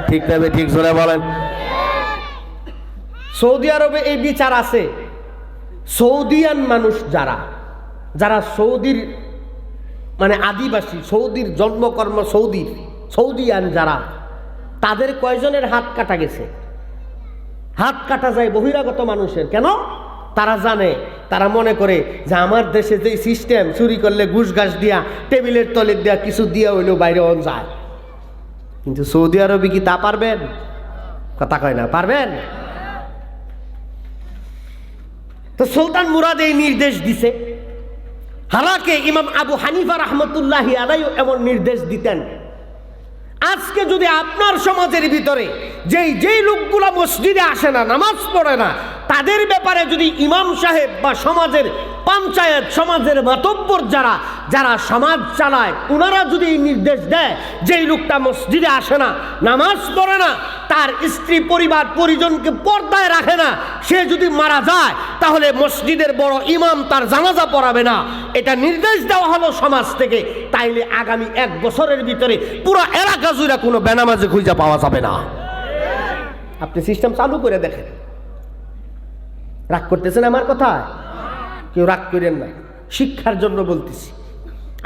ঠিক না? ঠিক জোরে বলেন। সৌদি আরবে এই বিচার আছে। সৌদিয়ান মানুষ যারা যারা সৌদির মানে আদিবাসী, সৌদির জন্মকর্ম সৌদিয়ান যারা, তাদের কয়জনের হাত কাটা গেছে? হাত কাটা যায় বহিরাগত মানুষের। কেন? তারা জানে, তারা মনে করে যে আমার দেশে যে সিস্টেম, চুরি করলে ঘুষ ঘাস দিয়া টেবিলের তলে দিয়া কিছু দিয়া হইলেও বাইরে যায়। কিন্তু সৌদি আরবে কি তা পারবেন? কথা কয় না, পারবেন? তো সুলতান মুরাদ এই নির্দেশ দিছে। হালাকে ইমাম আবু হানিফা রাহমাতুল্লাহি আলাইহি এমন নির্দেশ দিতেন। আজকে যদি আপনার সমাজের ভিতরে যেই লোকগুলা মসজিদে আসে না, নামাজ পড়ে না, তাদের ব্যাপারে যদি ইমাম সাহেব বা সমাজের পঞ্চায়েত, সমাজের মাতব্বর যারা সমাজ চালায়, ওনারা যদি এই নির্দেশ দেয় যেই লোকটা মসজিদে আসে না, নামাজ পড়ে না, তার স্ত্রী পরিবার পরিজনকে পর্দায় রাখে না, সে যদি মারা যায় তাহলে মসজিদের বড় ইমাম তার জানাজা পড়াবে না, এটা নির্দেশ দেওয়া হলো সমাজ থেকে, তাইলে আগামী 1 বছরের ভিতরে পুরো এলাকা জুড়ে কোনো বেনামাজি খুঁজে পাওয়া যাবে না। আপনি সিস্টেম চালু করে দেখেন। রাগ করতেছেন আমার কথা? কেউ রাগ করেন না, শিক্ষার জন্য বলতেছি।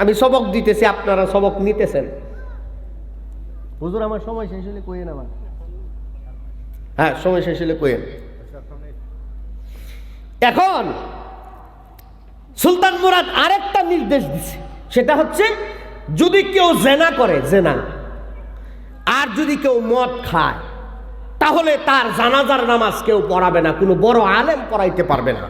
আমি সবক দিতেছি, আপনারা সবক নিতেছেন। হুজুর আমার সময় শেষ হলে কইেন আমার। হ্যাঁ, সময় শেষ হলে কইেন। এখন সুলতান মুরাদ আরেকটা নির্দেশ দিছে, সেটা হচ্ছে যদি কেউ জেনা করে, জেনা, আর যদি কেউ মদ খায়, তাহলে তার জানাজার নামাজ কেউ পড়াবে না, কোনো বড় আলেম পড়াইতে পারবে না।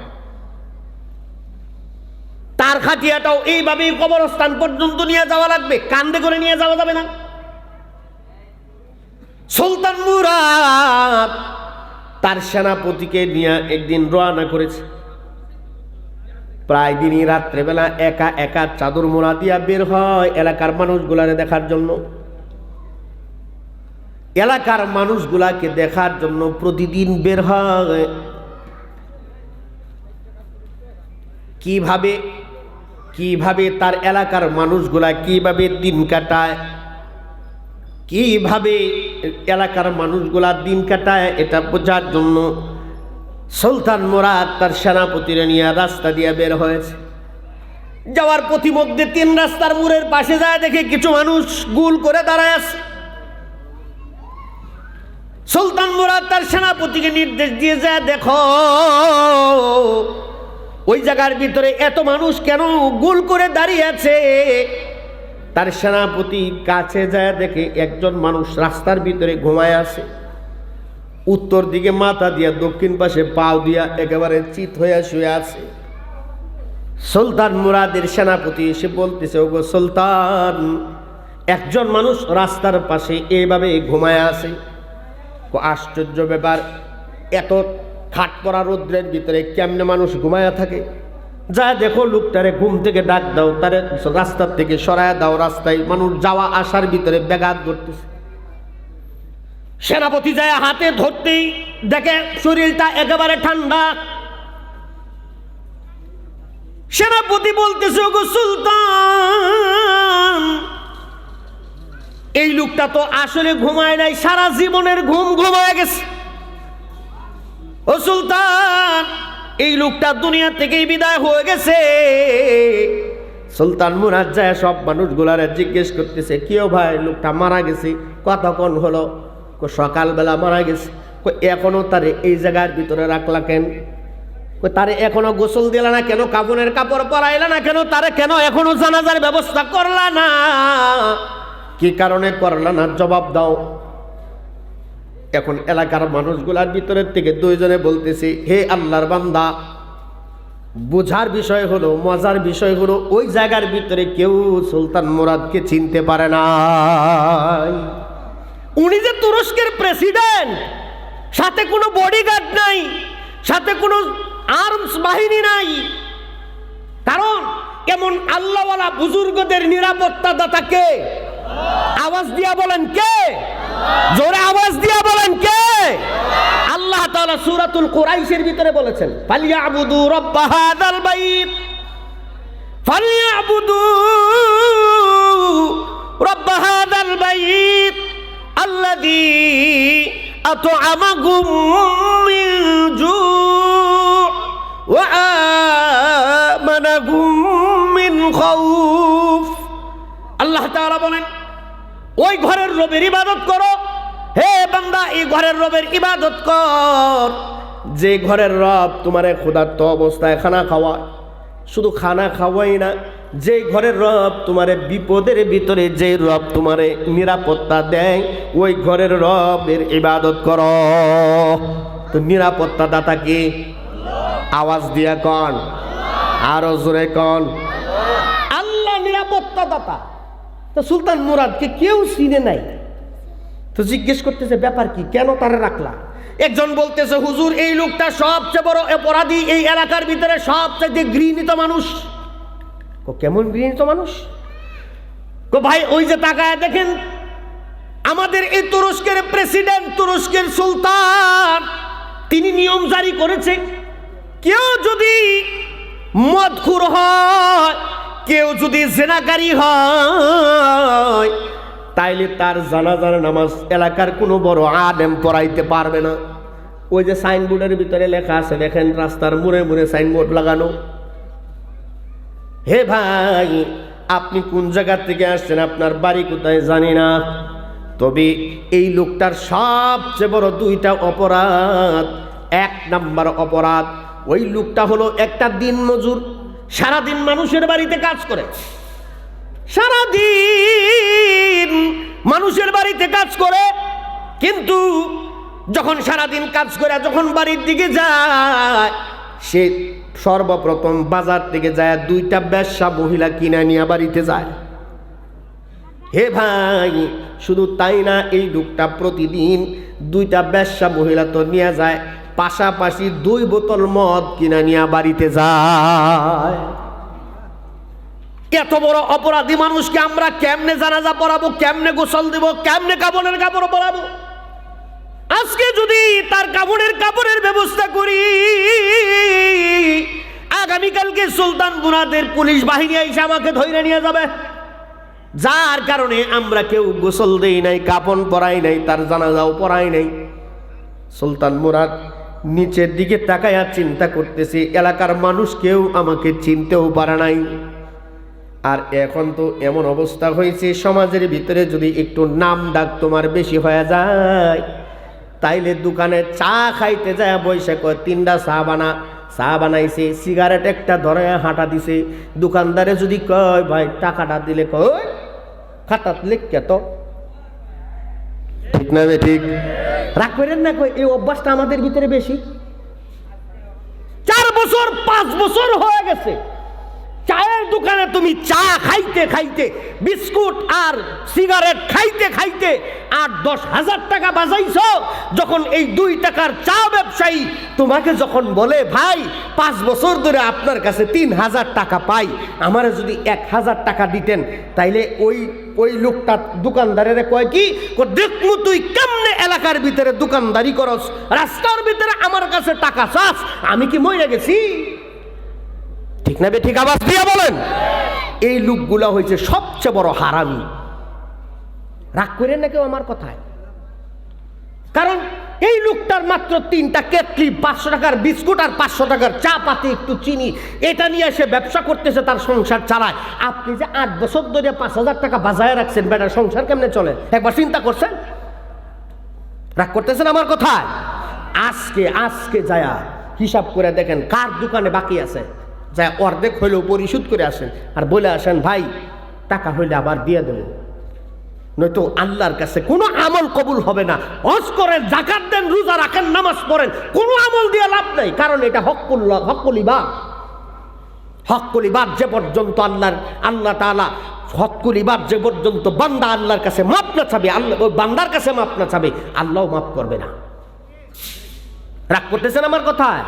তার খাটিয়াটাও এইভাবেই কবরস্থান পর্যন্ত নিয়ে যাওয়া লাগবে, কান্দে করে নিয়ে যাওয়া যাবে না। সুলতান মুরাদ তার সেনাপতিকে নিয়ে একদিন রওনা করেছে। প্রায় দিনই রাত্রেবেলা একা একা চাদর মোড়া দিয়া বের হয় এলাকার মানুষগুলারে দেখার জন্য। এলাকার মানুষগুলাকে দেখার জন্য প্রতিদিন বের হয়। কিভাবে তার এলাকার মানুষগুলা কিভাবে দিন কাটায়, কিভাবে এলাকার মানুষগুলা দিন কাটায়, এটা বোঝার জন্য সুলতান মুরাদ তার সেনাপতিরা নিয়ে রাস্তা দিয়ে বের হয়েছে। যাওয়ার পথিমধ্যে 3 রাস্তার মোড়ের পাশে যায় দেখে কিছু মানুষ গোল করে দাঁড়ায় আছে। সুলতান মুরাদ তার সেনাপতিকে নির্দেশ দিয়ে যায়, দেখো ওই জায়গার ভিতরে এত মানুষ কেন গোল করে দাঁড়িয়ে আছে? তার সেনাপতি কাছে যায় দেখে একজন মানুষ রাস্তার ভিতরে ঘুমায় আছে, উত্তর দিকে মাথা দিয়া, দক্ষিণ পাশে পাও দিয়া একেবারে চিত হয়ে শুয়ে আছে। সুলতান মুরাদের সেনাপতি এসে বলতেছে, ওগো সুলতান, একজন মানুষ রাস্তার পাশে এইভাবে ঘুমায় আছে। আশ্চর্য ব্যাপার, এত খাট পড়া রৌদ্রের ভিতরে কেমনে মানুষ ঘুমায়া থাকে? যা দেখো লোকটারে ঘুম থেকে ডাক দাও, তারে রাস্তার থেকে সরায় দাও, রাস্তায় মানুষ যাওয়া আসার ভিতরে ব্যাঘাত ঘটতেছে। সেনাপতি যায় হাতে ধরতেই দেখে শরীরটা একেবারে ঠান্ডা। সেনাপতি বলতেছে, ওগো সুলতান, এই লোকটা তো আসলে ঘুমায় নাই, সারা জীবনের ঘুম ঘুমায় গেছে। ও সুলতান, এই লোকটা দুনিয়া থেকেই বিদায় হয়ে গেছে। সুলতান মুরাদ যায় সব মানুষগুলারে জিজ্ঞেস করতেছে, কেউ ভাই লোকটা মারা গেছে, কতক্ষণ হলো? সকালবেলা মারা গেছে। এখনো তারে এই জায়গার ভিতরে রাখলা কেন? তারে এখনো গোসল দিলা না কেন? কাফনের কাপড় পরাইলা না কেন? তারে কেন এখনো জানাজার ব্যবস্থা করলা না? কি কারণে করলা না? জবাব দাও। এখন এলাকার মানুষগুলার ভিতরের থেকে দুইজনে বলতেছে, হে আল্লাহর বান্দা, বোঝার বিষয় হলো, মজার বিষয় হলো, ওই জায়গার ভিতরে কেউ সুলতান মুরাদকে চিনতে পারে না। উনি যে তুরস্কের প্রেসিডেন্ট, সাথে কোনো বডিগার্ড নাই, সাথে কোনো আর্মস বাহিনী নাই। কারণ এমন আল্লাহওয়ালা বুজুর্গদের নিরাপত্তা দাতা কে? আওয়াজ দিয়া বলেন কে? জোরে আওয়াজ দিয়া বলেন কে? আল্লাহ তাআলা সূরাতুল কুরাইশের ভিতরে বলেছেন, ফালিয়াবুদু রাব্ব হাযাল বাইত, ফালিয়াবুদু রাব্ব হাযাল বাইত আল্লাযী আত'আমাহুম মিন জু' ওয়া আমানাহুম মিন খাউফ। আল্লাহ তাআলা বলেন, ওই ঘরের রবের ইবাদত করো। হে বান্দা, এই ঘরের রবের ইবাদত কর, যে ঘরের রব তোমারে ক্ষুধার্ত অবস্থায় খানা খাওয়ায়। শুধু খানা খাওয়াই না, যে ঘরের রব তোমারে বিপদের ভিতরে, যে রব তোমারে নিরাপত্তা দেয়, ওই ঘরের রবের ইবাদত করো। তো নিরাপত্তা দাতা কি? আওয়াজ দিয়া কন, আরো জোরে কন। আল্লাহ নিরাপত্তা দাতা। তো সুলতান মুরাদকে কেউ চিনে নাই। তো জিজ্ঞেস করতেছে, ব্যাপার কি, কেন তারা রাখলা? একজন বলতেছে, হুজুর, এই লোকটা সবচেয়ে বড় অপরাধী, এই এলাকার ভিতরে সবচেয়ে ঘৃণিত মানুষ। কেমন ঘৃণিত মানুষ? ভাই, ওই যে তাকায় দেখেন, আমাদের এই তুরস্কের প্রেসিডেন্ট, তুরস্কের সুলতান, তিনি নিয়ম জারি করেছে, কেউ যদি মদখুর হয়, কেউ যদি জেনাকারী হয়, তাইলে তার জানাজার নামাজ এলাকার কোনো বড় আলেম পড়াইতে পারবে না। ওই যে সাইনবোর্ডের ভিতরে লেখা আছে, দেখেন, রাস্তার মোড়ে মোড়ে সাইনবোর্ড লাগানো। হে ভাই, আপনি কোন জায়গা থেকে আসছেন, আপনার বাড়ি কোথায় জানি না, তবে এই লোকটার সবচেয়ে বড় দুইটা অপরাধ। এক নাম্বার অপরাধ, ওই লোকটা হলো একটা দিন মজুর, সারাদিন মানুষের বাড়িতে কাজ করে, সারাদিন মানুষের বাড়িতে কাজ করে, কিন্তু যখন সারাদিন কাজ করে যখন বাড়ির দিকে যায়, সে সর্বপ্রথম বাজার থেকে যায় দুইটা বেশ্যা মহিলা কিনে নিয়ে বাড়িতে যায়। হে ভাই, শুধু তাই না, এই লোকটা প্রতিদিন দুইটা বেশ্যা মহিলা তো নিয়ে যায়, পাশাপাশি 2 বোতল মদ কিনে নিয়ে বাড়িতে যায়। এত বড় অপরাধী মানুষকে আমরা কেমনে জানাজা পড়াবো, কেমনে গোসল দেব, কেমনে কাফনের কাপড় পরাবো? আজকে যদি তার কাফনের কাপড়ের ব্যবস্থা করি, আগামীকালকে সুলতান মুরাদের পুলিশ বাহিনী এসে আমাকে ধরে নিয়ে যাবে। যার কারণে আমরা কেউ গোসল দেই নাই, কাফন পরাই নাই, তার জানাজাও পড়াই নাই। সুলতান মুরাদ নিচের দিকে তাকায়া চিন্তা করতেছে, এলাকার মানুষ কেউ আমাকে চিনতেও পারে নাই। আর এখন তো এমন অবস্থা হয়েছে, সমাজের ভিতরে যদি একটু নাম ডাক তোমার বেশি হয়ে যায়, তাইলে দোকানে চা খাইতে যায় বৈশা কয় 3টা চা বানাইছে, সিগারেট একটা ধরে হাঁটা দিছে। দোকানদারে যদি কয়, ভাই টাকাটা দিলে, কয় খাতা লিখকে তো, ঠিক না? ঠিক রাগ করেন না, কই এই অভ্যাসটা আমাদের ভিতরে বেশি। 4 বছর 5 বছর হয়ে গেছে, চায়ের দোকানে তুমি চা খাইতে খাইতে, বিস্কুট আর সিগারেট খাইতে খাইতে 8-10 হাজার টাকা বাঁচাইছো। যখন এই 2 টাকার চা ব্যবসায়ী তোমাকে যখন বলে, ভাই 5 বছর ধরে আপনার কাছে 3000 টাকা পাই, আমারে যদি 1000 টাকা দিতেন, তাইলে ওই লোকটা দোকানদারের কয় কি, দেখমু তুই কেমনে এলাকার ভিতরে দোকানদারি করস, রাস্তার ভিতরে আমার কাছে টাকা চাস, আমি কি মরে গেছি? ঠিক না? ঠিক আওয়াজ দিয়ে বলেন। এই লোকগুলা হয়েছে সবচেয়ে বড় হারামি। রাগ করেন না কেউ আমার কথায়, কারণ এই লোকটার মাত্র 3টা কেটলি, 500 টাকার বিস্কুট আর 500 টাকার চা পাতি, একটু চিনি, এটা নিয়ে এসে ব্যবসা করতেছে, তার সংসার চালায়। আপনি যে 8 বছর ধরে 5000 টাকা বাজায় রাখছেন, বেটার সংসার কেমনে চলে একবার চিন্তা করছেন? রাগ করতেছেন আমার কথায়? আজকে যায়া হিসাব করে দেখেন কার দোকানে বাকি আছে, যা অর্ধেক হইলেও পরিশোধ করে আসেন, আর বলে আসেন ভাই টাকা হইলে আবার দিয়ে দেবো, নয়তো আল্লাহর কাছে কোনো আমল কবুল হবে না। হজ করেন, যাকাত দেন, রোজা রাখেন, নামাজ পড়েন, কোনো আমল দিয়ে লাভ নাই, কারণ এটা হক্কুল ইবাদ যে পর্যন্ত আল্লাহ তাআলা হক্কুল ইবাদ যে পর্যন্ত বান্দা আল্লাহর কাছে মাপ না চাবে, আল্লাহ ওই বান্দার কাছে মাপ না চাবে, আল্লাহ মাফ করবে না। রাগ করতেছেন আমার কথায়?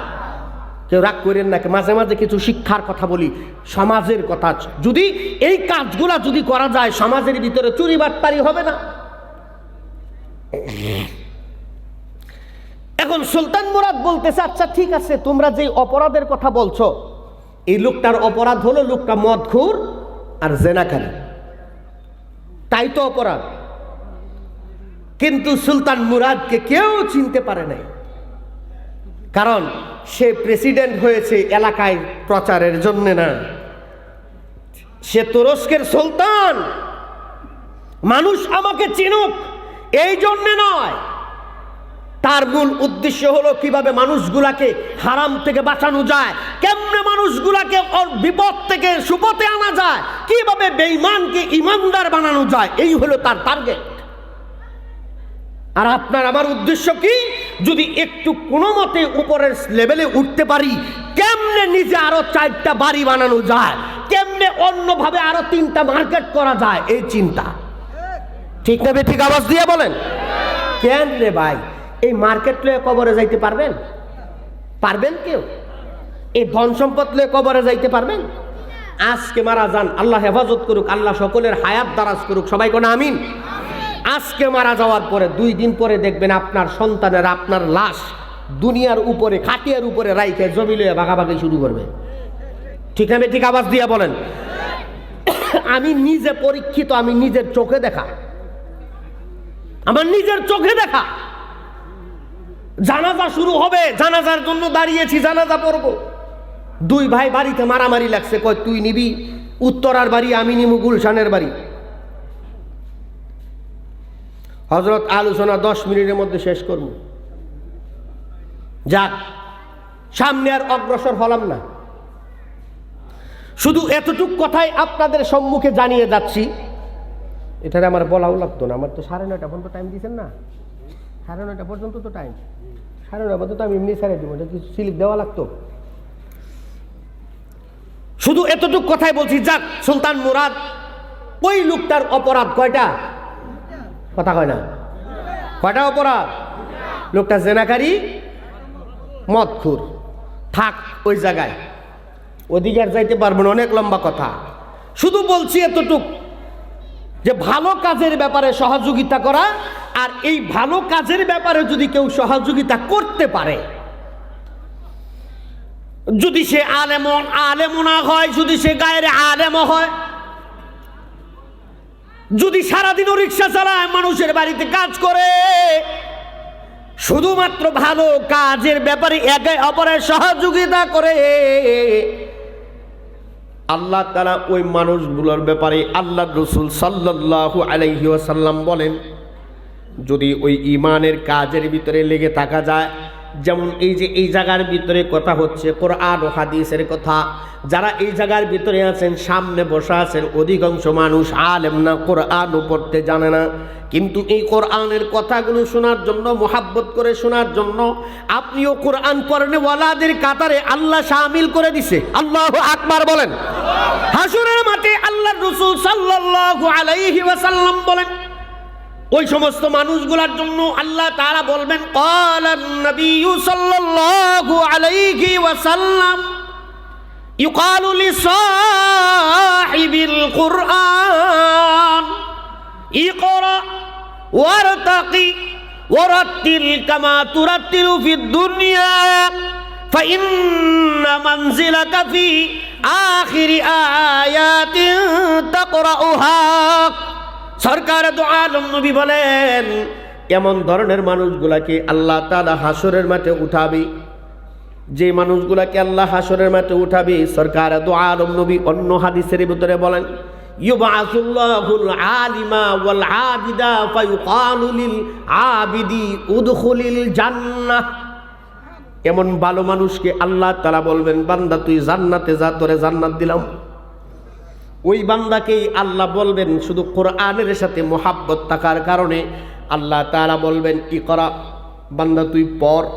কেউ রাগ করেন না, মাঝে মাঝে কিছু শিক্ষার কথা বলি, সমাজের কথা। যদি এই কাজগুলা যদি করা যায়, সমাজের ভিতরে চুরি বাটপারি হবে না। এখন সুলতান মুরাদ বলতেছে, আচ্ছা ঠিক আছে, তোমরা যে অপরাধের কথা বলছো, এই লোকটার অপরাধ হলো লোকটা মদখোর আর জেনাকারী, তাই তো অপরাধ। কিন্তু সুলতান মুরাদকে কেউ চিনতে পারে নাই, কারণ সে প্রেসিডেন্ট হয়েছে এলাকায় প্রচারের জন্য না, সে তুরস্কের সুলতান। মানুষ আমাকে চিনুক এই জন্য নয়, তার মূল উদ্দেশ্য হলো কিভাবে মানুষগুলাকে হারাম থেকে বাঁচানো যায়, কেমনে মানুষগুলাকে বিপদ থেকে সুপথে আনা যায়, কিভাবে বেঈমানকে ইমানদার বানানো যায়, এই হলো তার টার্গেট। আর আপনার আমার উদ্দেশ্য কি? যদি একটু কোনো মতে উপরের লেভেলে উঠতে পারি, কেমনে নিজে আরো 4টা বাড়ি বানানো যায়, কেমনে অন্যভাবে আরো 3টা মার্কেট করা যায়, এই চিন্তা। ঠিক না ঠিক? আওয়াজ দিয়ে বলেন। কেন রে ভাই, এই মার্কেট লয়ে কবরে যাইতে পারবেন? কেউ এই ধন সম্পদ লয়ে কবরে যাইতে পারবেন? আজকে মারা যান, আল্লাহ হেফাজত করুক, আল্লাহ সকলের হায়াত দারাজ করুক, সবাই কোন আমিন। আজকে মারা যাওয়ার পরে 2 দিন পরে দেখবেন আপনার সন্তানেরা আপনার লাশ দুনিয়ার উপরে, খাটিয়ার উপরে রাইখে জমি লইয়া ভাগাভাগি শুরু করবে। ঠিক না ঠিক? আওয়াজ দিয়ে বলেন। আমি নিজে পরীক্ষিত, আমি নিজের চোখে দেখা, আমার নিজের চোখে দেখা। জানাজা শুরু হবে, জানাজার জন্য দাঁড়িয়েছি, জানাজা পড়বো, 2 ভাই বাড়িতে মারামারি লাগছে, কয় তুই নিবি উত্তরার বাড়ি, আমি নিবো গুলশানের বাড়ি। হযরত আলোচনা 10 মিনিটের মধ্যে শেষ করব। যাক, সামনে আর অগ্রসর হলাম না, শুধু এতটুক কথাই আপনাদের সম্মুখে জানিয়ে যাচ্ছি। এটারে আমার বলাও লাগতো না, আমার তো 9:30 পর্যন্ত টাইম দিয়েছেন না, 9:30 পর্যন্ত তো টাইম, 9:30 পর্যন্ত আমি এমনি ছেড়ে দিব, এটা কিছু স্লিপ দেওয়া লাগতো। শুধু এতটুক কথাই বলছি। যাক, সুলতান মুরাদ ওই লোকটার অপরাধ কয়টা? কথা কয় না, কয়টা অপরাধ? লোকটা জেনাকারী, মদখোর। থাক ওই জায়গায়, ওদিকে আর যাইতে পারবো না, অনেক লম্বা কথা। শুধু বলছি এতটুক যে ভালো কাজের ব্যাপারে সহযোগিতা করা, আর এই ভালো কাজের ব্যাপারে যদি কেউ সহযোগিতা করতে পারে, যদি সে আলেম না হয়, যদি সে গায়ের আলেম হয়, যদি সারাদিনও রিক্সা চালায়, মানুষের বাড়িতে কাজ করে, শুধুমাত্র ভালো কাজের ব্যাপারে একে অপরের সহযোগিতা করে, আল্লাহ তাআলা ওই মানুষগুলোর ব্যাপারে আল্লাহর রাসূল সাল্লাল্লাহু আলাইহি ওয়াসাল্লাম বলেন, যদি ওই ঈমানের কাজের ভিতরে লেগে থাকা যায়, যেমন এই যে এই জায়গার ভিতরে কথা হচ্ছে কোরআন ও হাদিসের কথা, যারা এই জায়গার ভিতরে আছেন, সামনে বসা আছেন, অধিকাংশ মানুষ আলেম না, কোরআনও পড়তে জানে না, কিন্তু এই কোরআনের কথাগুলো শোনার জন্য, মোহাব্বত করে শোনার জন্য আপনিও কোরআন পড়নেওয়ালাদের কাতারে আল্লাহ শামিল করে দিছে। আল্লাহু আকবার বলেন। হাসরের মাঠে আল্লাহর রাসূল সাল্লাল্লাহু আলাইহি ওয়াসাল্লাম বলেন, ওই সমস্ত মানুষগুলোর জন্য আল্লাহ তাআলা বলবেন, ক্বালান নবিয়্যু সাল্লাল্লাহু আলাইহি ওয়াসাল্লাম ইউকালু লিসাহিবিল কুরআন ইকরা ওয়ারতাকি ওয়ারাত্তিল কামা তুরাত্তিলু ফিদ দুনিয়া ফাইন্না মানজিলাকা ফি আখিরি আয়াতিন তাকরাউহা। সরকার দো আলম নবী বলেন, এমন ধরনের মানুষগুলাকে আল্লাহ তাআলা হাসরের মাঠে উঠাবে, যে মানুষগুলাকে আল্লাহ হাসরের মাঠে উঠাবে, সরকার দু আলম নবী অন্য হাদিসের ভিতরে বলেন, ইউবাসুল্লাহুল আলিমা ওয়াল আবিদা ফায়ুকালু লিল আবিদি উদখুলিল জান্নাহ। এমন ভালো মানুষকে আল্লাহ তাআলা বলবেন, বান্দা তুই জান্নাতে যা, তোরে জান্নাত দিলাম। ওই বান্দাকেই আল্লাহ বলবেন, শুধু কোরআনের সাথে মোহাব্বত থাকার কারণে আল্লাহ তাআলা বলবেন, ইকরা, বান্দা তুই পড়।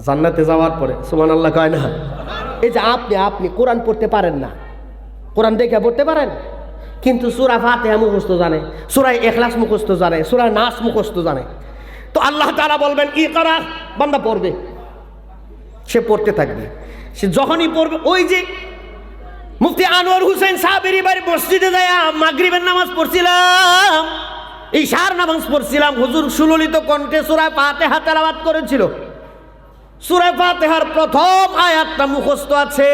জান্নাতে যাওয়ার পরে সুবহানাল্লাহ কয় না? এই যে আপনি কোরআন পড়তে পারেন না, কোরআন দেখে পড়তে পারেন, কিন্তু সূরা ফাতিহা মুখস্থ জানে, সূরা ইখলাস মুখস্থ জানে, সূরা নাস মুখস্থ জানে। তো আল্লাহ তাআলা বলবেন ইকরা, বান্দা পড়বে, সে পড়তে থাকবে। সে যখনই পড়বে, ওই যে মুফতি আনোয়ার হোসেন সাহাবেরি বাড়ি মসজিদে যায় মাগরিবের নামাজ পড়ছিলাম, ইশার নামাজ পড়ছিলাম, হুজুর সুললিত কণ্ঠে সূরা ফাতিহা তেলাওয়াত করেছিল। সূরা ফাতিহার প্রথম আয়াতটা মুখস্থ আছে,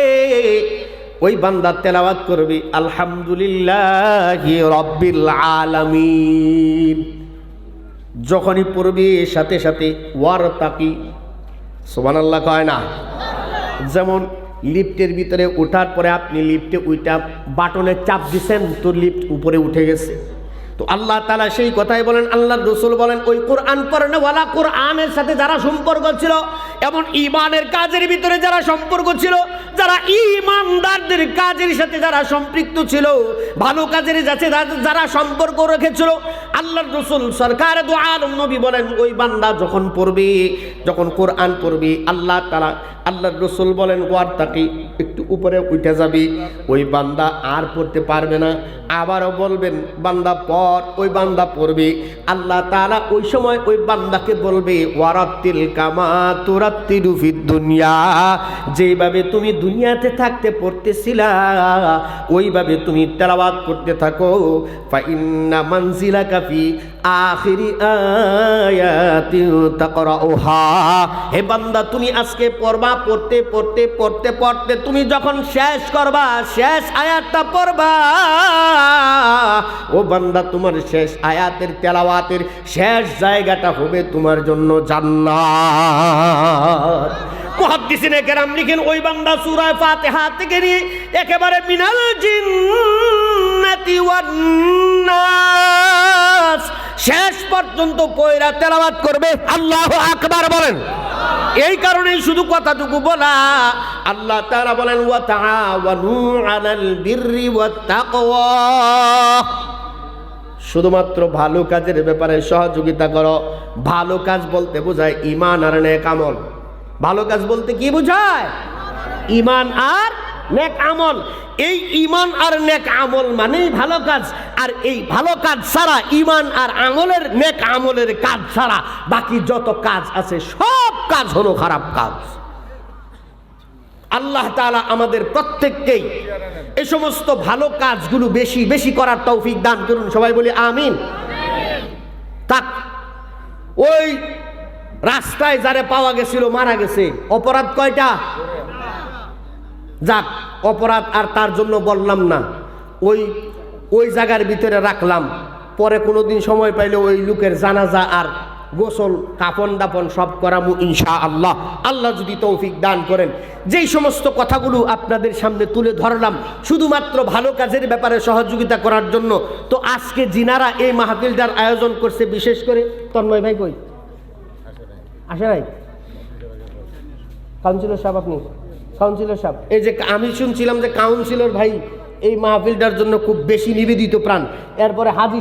ওই বান্দা তেলাওয়াত করবে আলহামদুলিল্লাহি রাব্বিল আলামিন। যখনই পড়বে সাথে সাথে ওয়ারতাকি, সুবহানাল্লাহ কয় না? যেমন লিফটের ভিতরে ওঠার পরে আপনি লিফটে উইটা বাটনে চাপ দিচ্ছেন, তো লিফট উপরে উঠে গেছে। তো আল্লাহ তাআলা সেই কথাই বলেন, আল্লাহর রাসূল বলেন, ওই কোরআন পড়নেওয়ালা, কোরআনের সাথে যারা সম্পর্ক ছিল, এমন ঈমানের কাজের ভিতরে যারা সম্পর্ক ছিল, যারা ঈমানদারদের কাজের সাথে যারা সম্পৃক্ত ছিল, ভালো কাজের সাথে যারা সম্পর্ক রেখেছিল, আল্লাহর রাসূল সরকার দু আলম নবী বলেন, ওই বান্দা যখন পড়বে, যখন কোরআন পড়বে, আল্লাহ তাআলা, আল্লাহর রাসূল বলেন ওয়ারতাকি, একটু উপরে উঠে যাবে, ওই বান্দা আর পড়তে পারবে না। আবারও বলবেন বান্দা পড়, ওই বান্দা পড়বে। আল্লাহ তাআলা ওই সময় ওই বান্দাকে বলবে ওয়ারাত্তিল কামা তুরাত্তিলু ফিদ দুনিয়া, যেভাবে তুমি দুনিয়াতে থাকতে পড়তেছিলা ওইভাবে তুমি তেলাওয়াত করতে থাকো। ফা ইন্না মানজিলাকা ফি আখিরি আয়াতিন তাকরাউহা, হে বান্দা তুমি আজকে পড়বা, পড়তে পড়তে পড়তে পড়তে তুমি যখন শেষ করবা, শেষ আয়াতটা পড়বা, ও বান্দা তোমার শেষ আয়াতের তেলাওয়াতের শেষ জায়গাটা হবে তোমার জন্য জান্নাত। মুহাদ্দিসিনে কেরাম লিখেন, ওই বান্দা সূরা ফাতিহা থেকে নিয়ে একেবারে মিনাল জিন্নাতি ওয়ান নাস শেষ পর্যন্ত পয়রা তেলাওয়াত করবে। আল্লাহু আকবার বলেন। এই কারণেই শুধু কথাটুকু বলা, আল্লাহ তাআলা বলেন ওয়া তাআওয়ানু আলাল বিররি ওয়াত তাকওয়া, শুধুমাত্র ভালো কাজের ব্যাপারে সহযোগিতা করো। ভালো কাজ বলতে বোঝায় ঈমান আর নেক আমল। ভালো কাজ বলতে কি বোঝায়? ঈমান আর নেক আমল। এই ঈমান আর নেক আমল মানেই ভালো কাজ, আর এই ভালো কাজ ছাড়া, ঈমান আর আমলের, নেক আমলের কাজ ছাড়া বাকি যত কাজ আছে সব কাজ হলো খারাপ কাজ। আল্লাহ তাআলা আমাদের প্রত্যেককেই এই সমস্ত ভালো কাজগুলো বেশি বেশি করার তৌফিক দান করুন। সবাই বলি আমিন। তাক ওই রাস্তায় যারে পাওয়া গেছিল মারা গেছে, অপরাধ কয়টা? যাক, অপরাধ আর তার জন্য বললাম না, ওই জায়গার ভিতরে রাখলাম। পরে কোনোদিন সময় পাইলে ওই লোকের জানাজা আর গোসল, কাফন দাফন সব করামু ইনশাআল্লাহ, আল্লাহ যদি তৌফিক দান করেন। যেই সমস্ত কথাগুলো আপনাদের সামনে তুলে ধরলাম শুধুমাত্র ভালো কাজের ব্যাপারে সহযোগিতা করার জন্য। তো আজকে যিনারা এই মাহফিলটার আয়োজন করছে, বিশেষ করে তন্ময় ভাই কই আসে নাই? কাউন্সিলর সাহেব, আপনি কাউন্সিলর সাহেব, এই যে আমি শুনছিলাম যে কাউন্সিলর ভাই এই মাহফিলটার জন্য খুব বেশি নিবেদিত প্রাণ। এরপরে হাজি